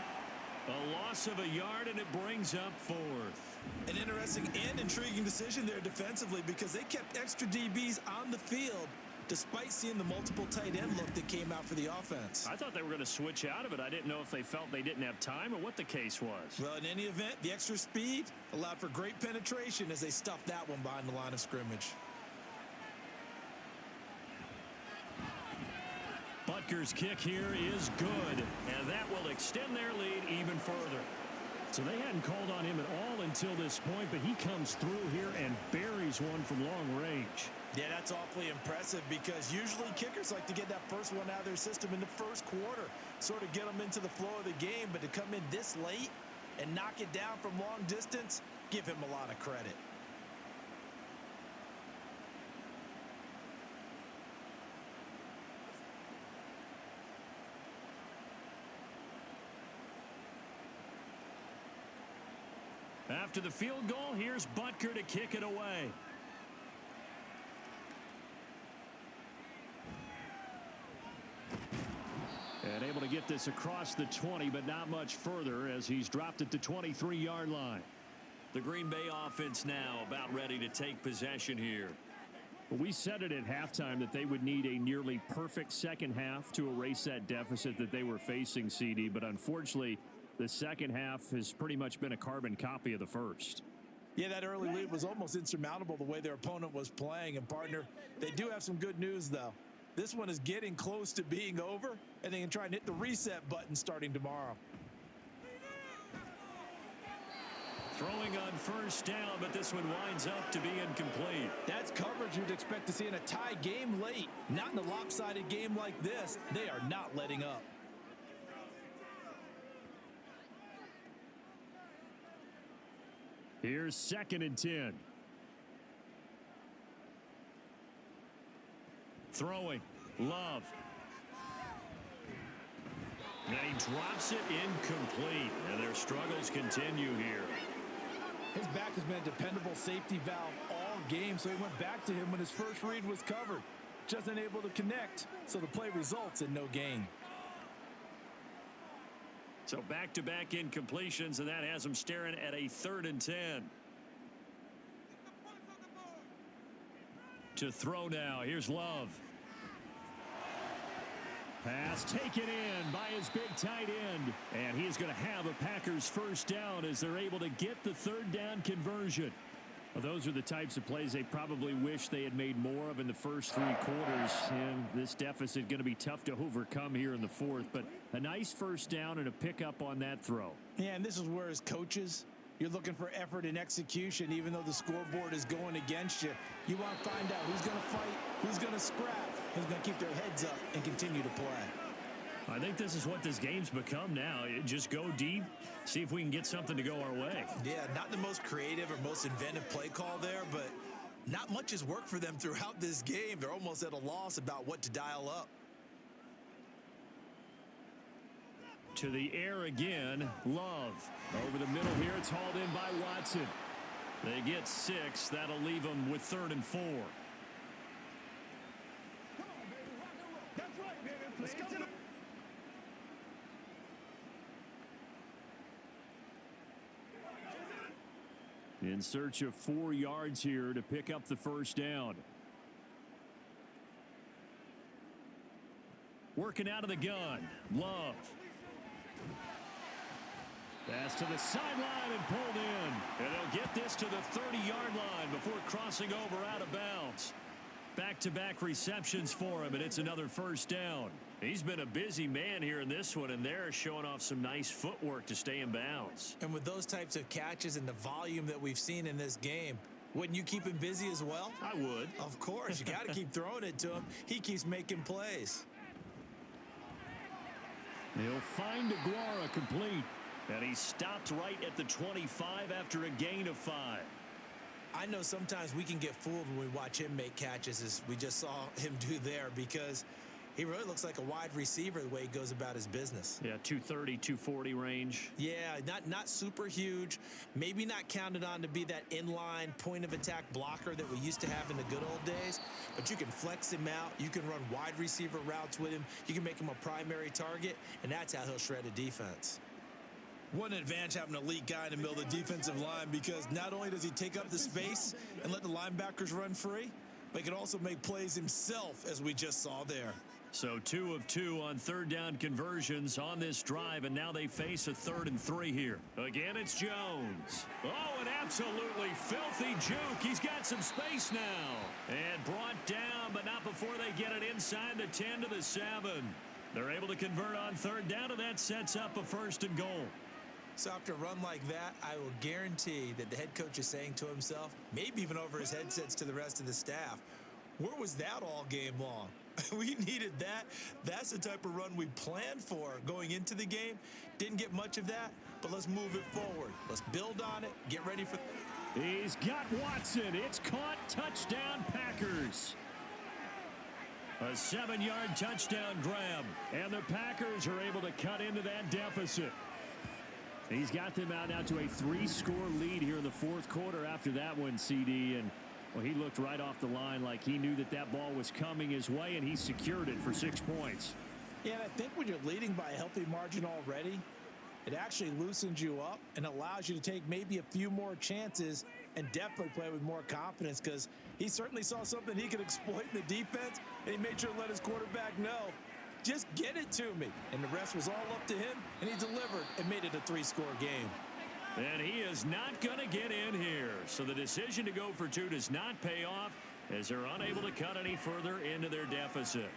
A loss of a yard, and it brings up 4th. An interesting and intriguing decision there defensively because they kept extra DBs on the field despite seeing the multiple tight end look that came out for the offense. I thought they were going to switch out of it. I didn't know if they felt they didn't have time or what the case was. Well, in any event, the extra speed allowed for great penetration as they stuffed that one behind the line of scrimmage. Butker's kick here is good, and that will extend their lead even further. So they hadn't called on him at all until this point, but he comes through here and buries one from long range. Yeah, that's awfully impressive because usually kickers like to get that first one out of their system in the first quarter, sort of get them into the flow of the game, but to come in this late and knock it down from long distance, give him a lot of credit. After the field goal, here's Butker to kick it away. And able to get this across the 20, but not much further as he's dropped it to 23-yard line. The Green Bay offense now about ready to take possession here. We said it at halftime that they would need a nearly perfect second half to erase that deficit that they were facing, CD, but unfortunately, the second half has pretty much been a carbon copy of the first. Yeah, that early lead was almost insurmountable the way their opponent was playing. And, partner, they do have some good news, though. This one is getting close to being over, and they can try and hit the reset button starting tomorrow. Throwing on first down, but this one winds up to be incomplete. That's coverage you'd expect to see in a tie game late. Not in a lopsided game like this. They are not letting up. Here's 2nd and 10. Throwing. Love. And he drops it incomplete. And their struggles continue here. His back has been a dependable safety valve all game, so he went back to him when his first read was covered. Just unable to connect, so the play results in no gain. So back-to-back incompletions, and that has them staring at a 3rd and 10. To throw now. Here's Love. Pass taken in by his big tight end. And he is going to have a Packers first down as they're able to get the 3rd down conversion. Well, those are the types of plays they probably wish they had made more of in the first 3 quarters. And this deficit going to be tough to overcome here in the 4th. But a nice first down and a pickup on that throw. Yeah, and this is where as coaches, you're looking for effort and execution. Even though the scoreboard is going against you, you want to find out who's going to fight, who's going to scrap, who's going to keep their heads up and continue to play. I think this is what this game's become now. Just go deep, see if we can get something to go our way. Yeah, not the most creative or most inventive play call there, but not much has worked for them throughout this game. They're almost at a loss about what to dial up. To the air again, Love. Over the middle here, it's hauled in by Watson. They get 6. That'll leave them with 3rd and 4. In search of 4 yards here to pick up the first down. Working out of the gun, Love. Pass to the sideline and pulled in. And they'll get this to the 30-yard line before crossing over out of bounds. Back-to-back receptions for him, and it's another first down. He's been a busy man here in this one, and they're showing off some nice footwork to stay in bounds. And with those types of catches and the volume that we've seen in this game, wouldn't you keep him busy as well? I would. Of course. You got to keep throwing it to him. He keeps making plays. He'll find Aguara complete. And he stopped right at the 25 after a gain of 5. I know sometimes we can get fooled when we watch him make catches, as we just saw him do there, because he really looks like a wide receiver the way he goes about his business. Yeah, 230, 240 range. Yeah, not super huge. Maybe not counted on to be that inline point-of-attack blocker that we used to have in the good old days. But you can flex him out. You can run wide receiver routes with him. You can make him a primary target, and that's how he'll shred a defense. What an advantage having an elite guy in the middle of the defensive line, because not only does he take up the space and let the linebackers run free, but he can also make plays himself, as we just saw there. So 2 of 2 on 3rd down conversions on this drive, and now they face a 3rd and 3 here. Again, it's Jones. Oh, an absolutely filthy juke. He's got some space now. And brought down, but not before they get it inside the 10 to the 7. They're able to convert on 3rd down, and that sets up a 1st and goal. So after a run like that, I will guarantee that the head coach is saying to himself, maybe even over his headsets to the rest of the staff, where was that all game long? We needed that. That's the type of run we planned for going into the game. Didn't get much of that, but let's move it forward. Let's build on it, get ready for... He's got Watson. It's caught. Touchdown, Packers. A 7-yard touchdown grab, and the Packers are able to cut into that deficit. He's got them out now to a 3-score lead here in the 4th quarter after that one, CD. And, well, he looked right off the line like he knew that that ball was coming his way, and he secured it for 6 points. Yeah, and I think when you're leading by a healthy margin already, it actually loosens you up and allows you to take maybe a few more chances and definitely play with more confidence, because he certainly saw something he could exploit in the defense, and he made sure to let his quarterback know, just get it to me. And the rest was all up to him, and he delivered and made it a 3-score game. And he is not going to get in here. So the decision to go for 2 does not pay off, as they're unable to cut any further into their deficit.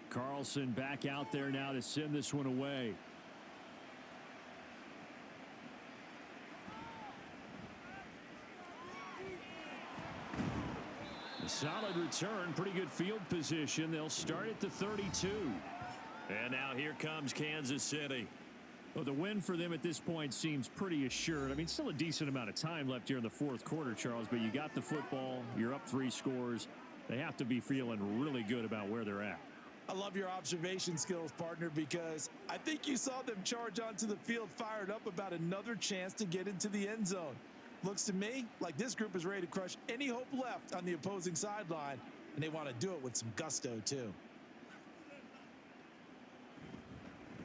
Carlson back out there now to send this one away. The Solid return, pretty good field position. They'll start at the 32. And now here comes Kansas City. Well, the win for them at this point seems pretty assured. I mean, still a decent amount of time left here in the fourth quarter, Charles, but you got the football. You're up 3 scores. They have to be feeling really good about where they're at. I love your observation skills, partner, because I think you saw them charge onto the field fired up about another chance to get into the end zone. Looks to me like this group is ready to crush any hope left on the opposing sideline, and they want to do it with some gusto, too.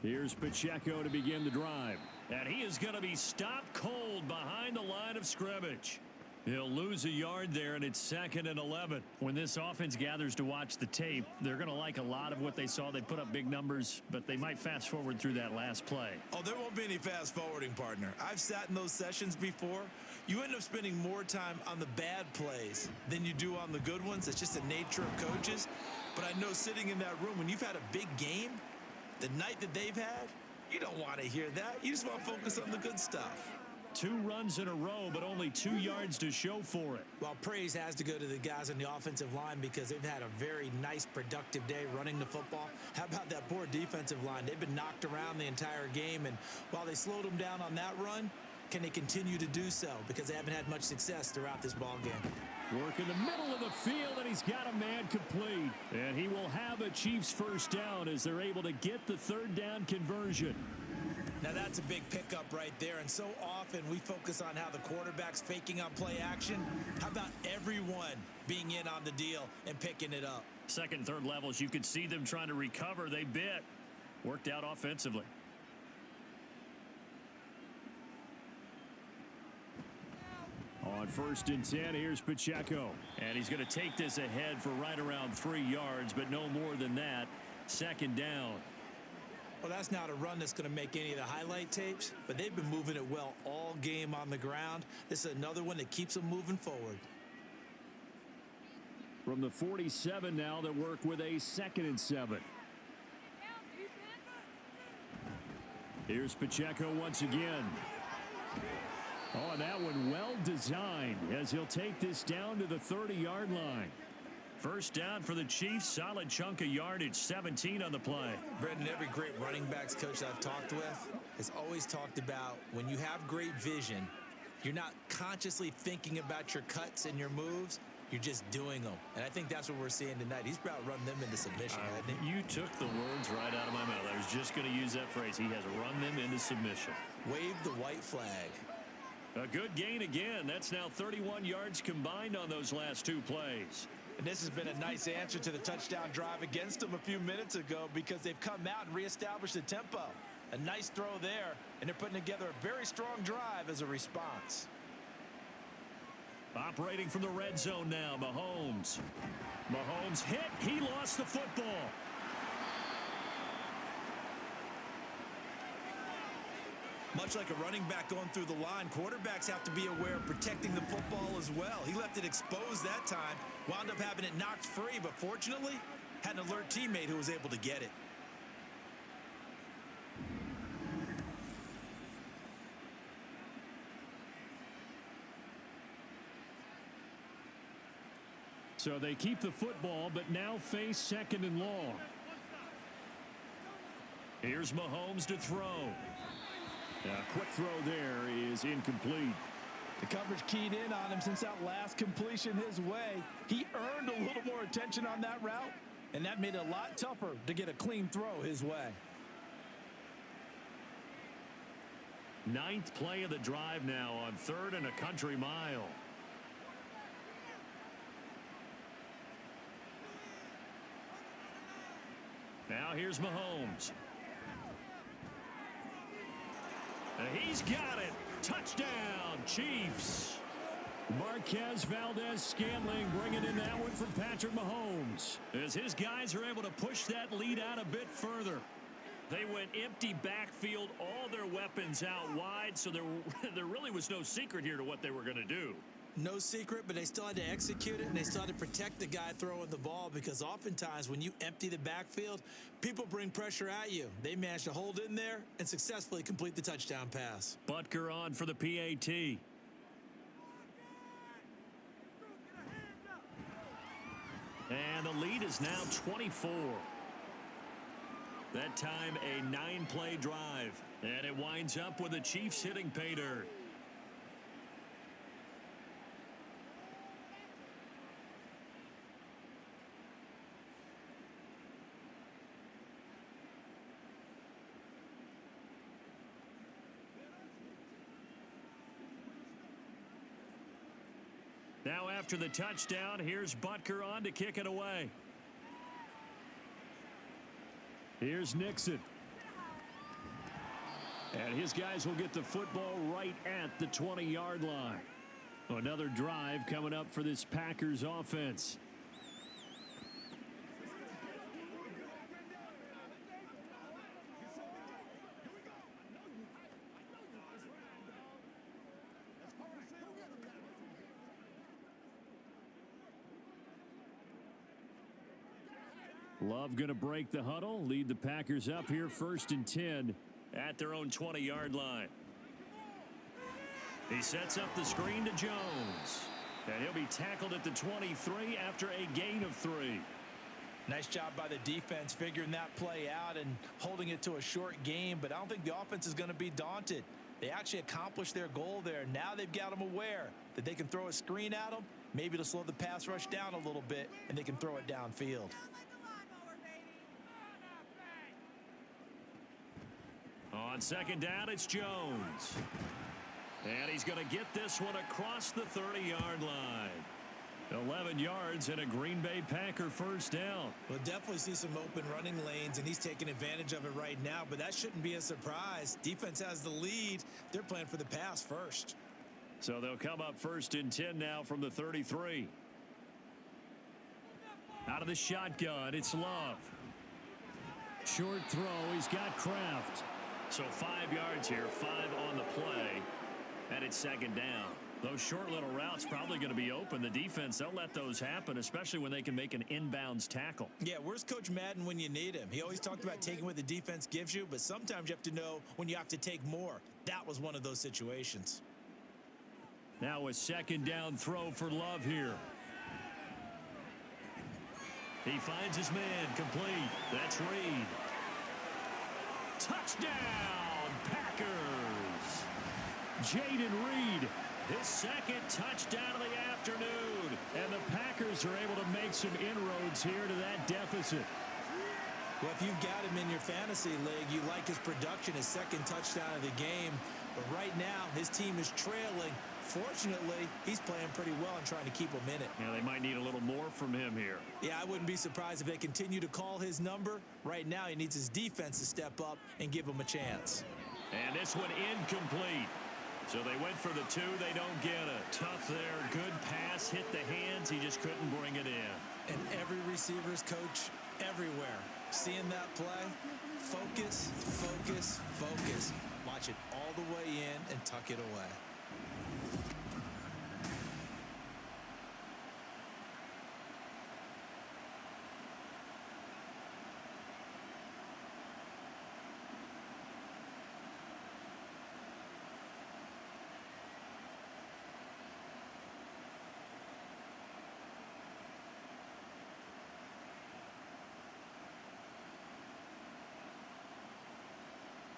Here's Pacheco to begin the drive. And he is going to be stopped cold behind the line of scrimmage. He'll lose a yard there, and it's 2nd and 11. When this offense gathers to watch the tape, they're going to like a lot of what they saw. They put up big numbers, but they might fast forward through that last play. Oh, there won't be any fast forwarding, partner. I've sat in those sessions before. You end up spending more time on the bad plays than you do on the good ones. It's just the nature of coaches. But I know sitting in that room, when you've had a big game, the night that they've had, you don't want to hear that. You just want to focus on the good stuff. 2 runs in a row, but only 2 yards to show for it. Well, praise has to go to the guys on the offensive line because they've had a very nice, productive day running the football. How about that poor defensive line? They've been knocked around the entire game, and while they slowed them down on that run, can they continue to do so? Because they haven't had much success throughout this ball game. Work in the middle of the field, and he's got a man complete. And he will have a Chiefs first down as they're able to get the 3rd down conversion. Now that's a big pickup right there, and so often we focus on how the quarterback's faking on play action. How about everyone being in on the deal and picking it up? 2nd and 3rd levels, you could see them trying to recover. They bit. Worked out offensively. On 1st and 10, here's Pacheco. And he's going to take this ahead for right around 3 yards, but no more than that. 2nd down. Well, that's not a run that's going to make any of the highlight tapes, but they've been moving it well all game on the ground. This is another one that keeps them moving forward. From the 47 now, they work with a 2nd and 7. Here's Pacheco once again. Oh, and that one well designed as he'll take this down to the 30-yard line. First down for the Chiefs. Solid chunk of yardage, 17 on the play. Brendan, every great running backs coach I've talked with has always talked about when you have great vision, you're not consciously thinking about your cuts and your moves. You're just doing them. And I think that's what we're seeing tonight. He's about run them into submission, hasn't he? You took the words right out of my mouth. I was just going to use that phrase. He has run them into submission. Wave the white flag. A good gain again. That's now 31 yards combined on those last 2 plays. And this has been a nice answer to the touchdown drive against them a few minutes ago because they've come out and reestablished the tempo. A nice throw there, and they're putting together a very strong drive as a response. Operating from the red zone now, Mahomes. Mahomes hit. He lost the football. Much like a running back going through the line, quarterbacks have to be aware of protecting the football as well. He left it exposed that time, wound up having it knocked free, but fortunately, had an alert teammate who was able to get it. So they keep the football, but now face 2nd and long. Here's Mahomes to throw. A quick throw there is incomplete. The coverage keyed in on him since that last completion his way. He earned a little more attention on that route, and that made it a lot tougher to get a clean throw his way. 9th play of the drive now on 3rd and a country mile. Now here's Mahomes. He's got it. Touchdown, Chiefs. Marquez Valdez-Scantling bringing in that one from Patrick Mahomes. As his guys are able to push that lead out a bit further. They went empty backfield, all their weapons out wide, so there really was no secret here to what they were going to do. No secret, but they still had to execute it, and they still had to protect the guy throwing the ball because oftentimes when you empty the backfield, people bring pressure at you. They managed to hold in there and successfully complete the touchdown pass. Butker on for the PAT. And the lead is now 24. That time a 9-play drive. And it winds up with the Chiefs hitting pay dirt. Now after the touchdown, here's Butker on to kick it away. Here's Nixon. And his guys will get the football right at the 20-yard line. Another drive coming up for this Packers offense. Love going to break the huddle, lead the Packers up here 1st and 10 at their own 20-yard line. He sets up the screen to Jones. And he'll be tackled at the 23 after a gain of 3. Nice job by the defense figuring that play out and holding it to a short game, but I don't think the offense is going to be daunted. They actually accomplished their goal there. Now they've got them aware that they can throw a screen at them. Maybe to slow the pass rush down a little bit, and they can throw it downfield. On 2nd down, it's Jones. And he's going to get this one across the 30-yard line. 11 yards and a Green Bay Packer 1st down. We'll definitely see some open running lanes, and he's taking advantage of it right now, but that shouldn't be a surprise. Defense has the lead. They're playing for the pass first. So they'll come up 1st and 10 now from the 33. Out of the shotgun, it's Love. Short throw, he's got Kraft. So 5 yards here, 5 on the play, and it's 2nd down. Those short little routes probably going to be open. The defense, they'll let those happen, especially when they can make an inbounds tackle. Yeah, where's Coach Madden when you need him? He always talked about taking what the defense gives you, but sometimes you have to know when you have to take more. That was one of those situations. Now a 2nd down throw for Love here. He finds his man, complete. That's Reed. Touchdown, Packers. Jaden Reed, his 2nd touchdown of the afternoon. And the Packers are able to make some inroads here to that deficit. Well, if you've got him in your fantasy league, you like his production, his 2nd touchdown of the game. But right now, his team is trailing. Fortunately, he's playing pretty well and trying to keep them in it. Yeah, they might need a little more from him here. Yeah, I wouldn't be surprised if they continue to call his number. Right now, he needs his defense to step up and give him a chance. And this one incomplete. So they went for the 2. They don't get it. Tough there. Good pass. Hit the hands. He just couldn't bring it in. And every receiver's coach everywhere. Seeing that play, focus, focus, focus. Watch it all the way in and tuck it away.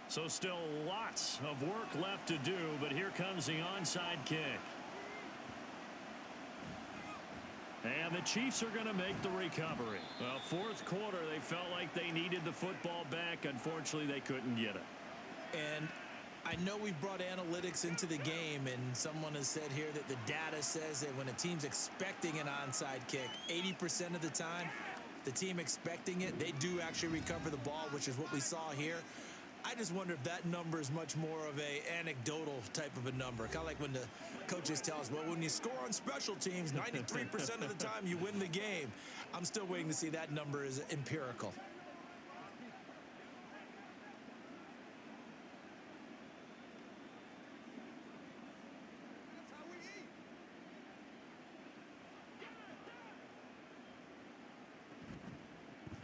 So still lots of work left to do, but here comes the onside kick. And the Chiefs are going to make the recovery. Well, 4th quarter, they felt like they needed the football back. Unfortunately, they couldn't get it. And I know we've brought analytics into the game, and someone has said here that the data says that when a team's expecting an onside kick, 80% of the time, the team expecting it, they do actually recover the ball, which is what we saw here. I just wonder if that number is much more of a anecdotal type of a number. Kind of like when the coaches tell us, well, when you score on special teams, 93% of the time you win the game. I'm still waiting to see that number is empirical.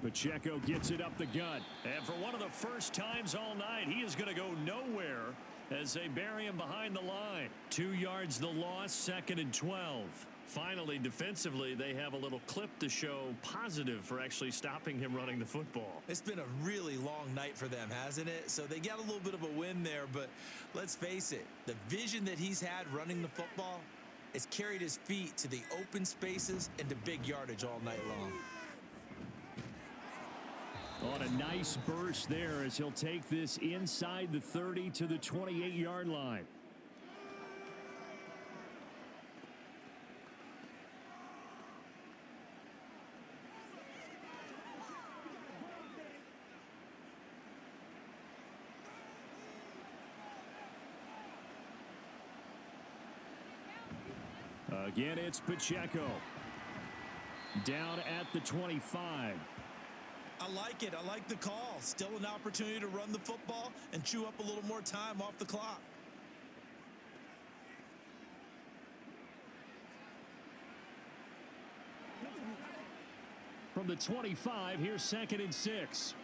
Pacheco gets it up the gut. And for one of the first times all night, he is going to go nowhere as they bury him behind the line. 2 yards the loss, 2nd and 12. Finally, defensively, they have a little clip to show positive for actually stopping him running the football. It's been a really long night for them, hasn't it? So they got a little bit of a win there, but let's face it, the vision that he's had running the football has carried his feet to the open spaces and to big yardage all night long. On a nice burst there as he'll take this inside the 30 to the 28-yard line. Again, it's Pacheco. Down at the 25. I like it. I like the call. Still an opportunity to run the football and chew up a little more time off the clock. From the 25, here's 2nd and 6.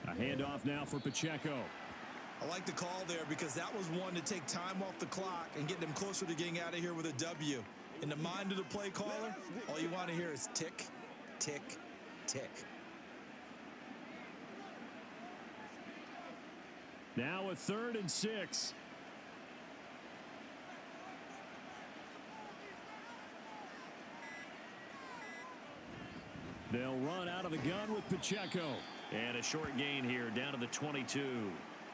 A handoff now for Pacheco. I like the call there because that was one to take time off the clock and get them closer to getting out of here with a W. In the mind of the play caller, all you want to hear is tick, tick, tick. Now a 3rd and 6. They'll run out of the gun with Pacheco. And a short gain here down to the 22.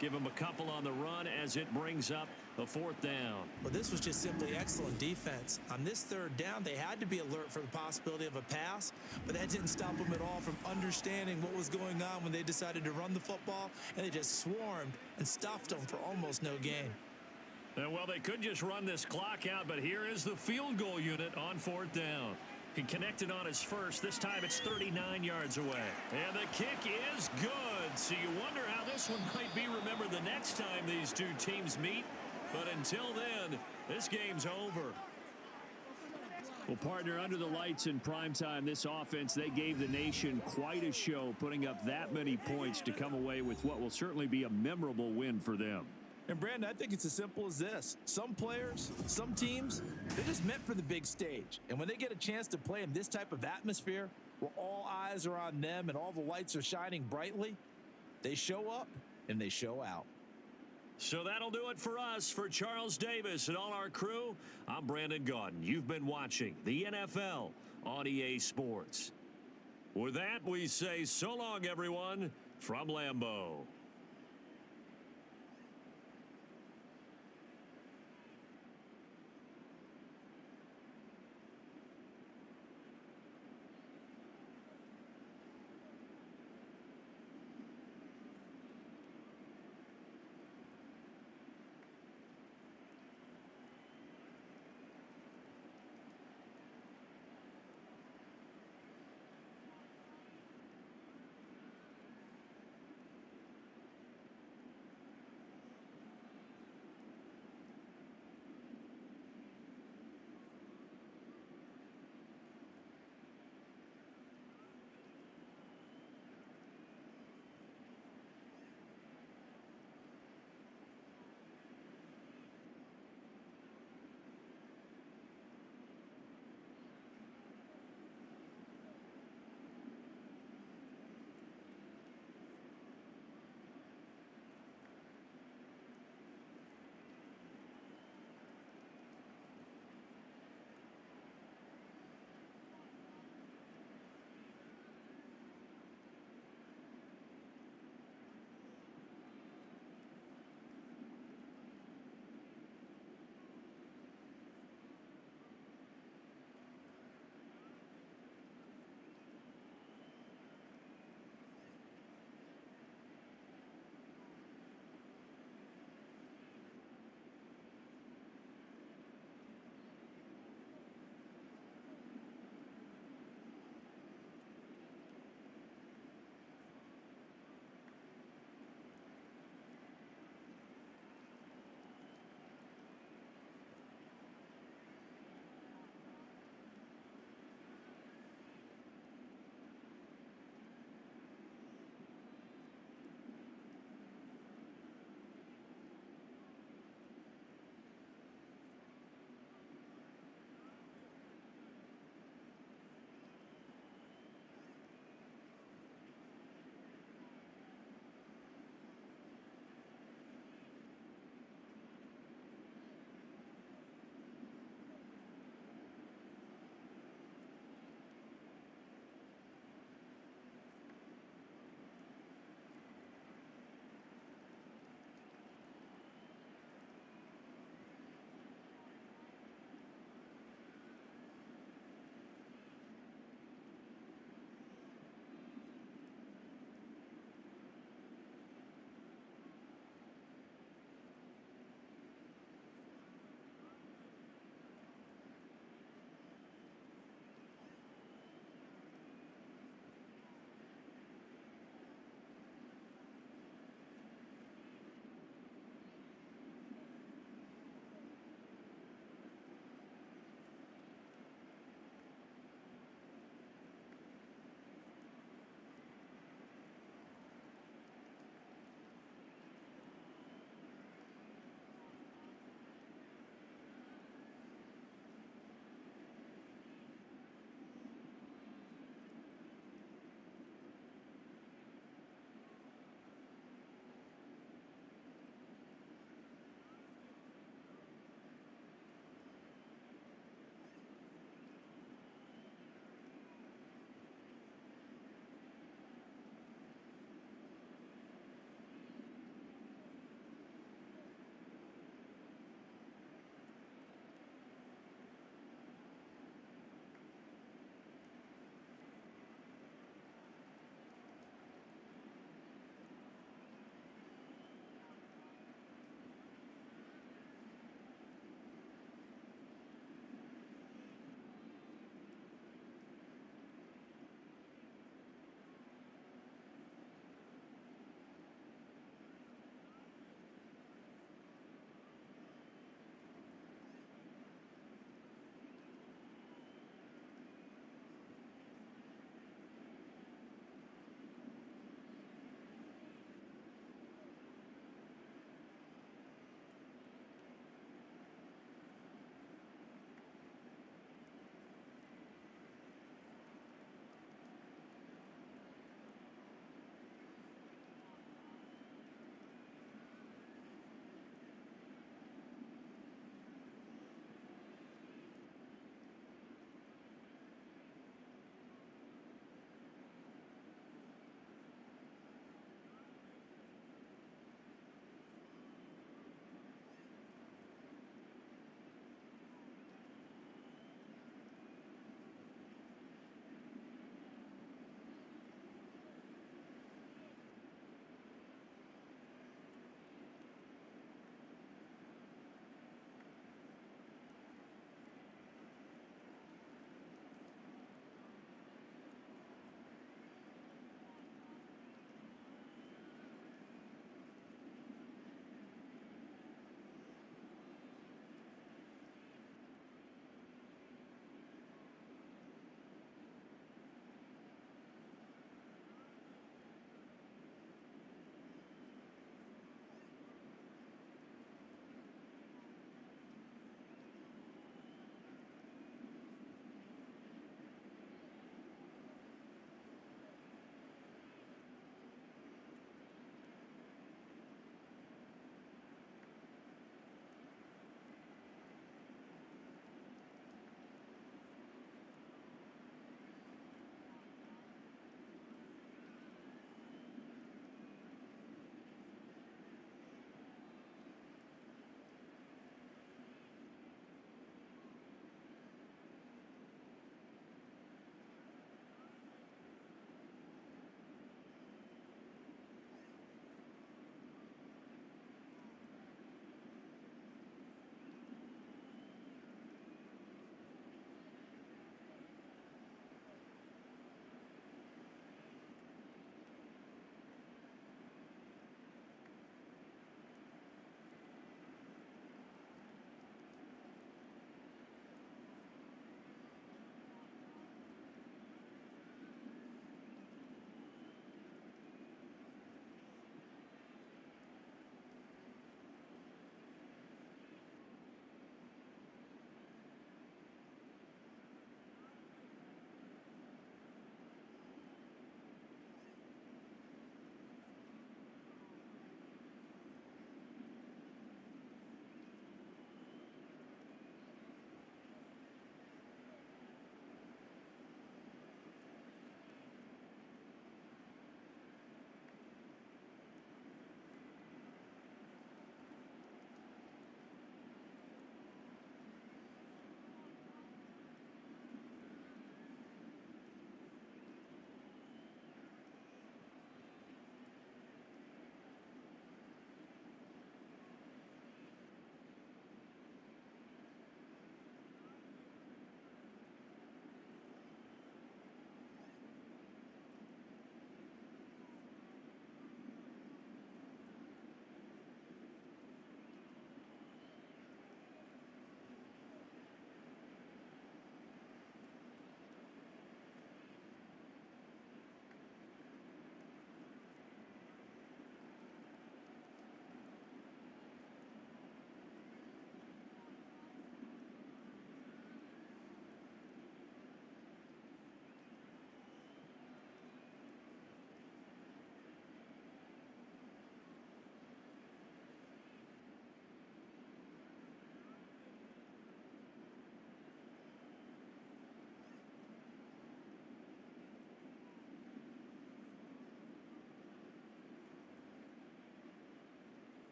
Give him a couple on the run as it brings up a 4th down. Well, this was just simply excellent defense. On this 3rd down, they had to be alert for the possibility of a pass, but that didn't stop them at all from understanding what was going on when they decided to run the football, and they just swarmed and stuffed them for almost no gain. Well, they could just run this clock out, but here is the field goal unit on 4th down. He connected on his first. This time it's 39 yards away. And the kick is good. So you wonder how this one might be remembered the next time these two teams meet. But until then, this game's over. Well, partner, under the lights in primetime, this offense, they gave the nation quite a show, putting up that many points to come away with what will certainly be a memorable win for them. And, Brandon, I think it's as simple as this. Some players, some teams, they're just meant for the big stage. And when they get a chance to play in this type of atmosphere where all eyes are on them and all the lights are shining brightly, they show up and they show out. So that'll do it for us. For Charles Davis and all our crew, I'm Brandon Gaudin. You've been watching the NFL on EA Sports. With that, we say so long, everyone, from Lambeau.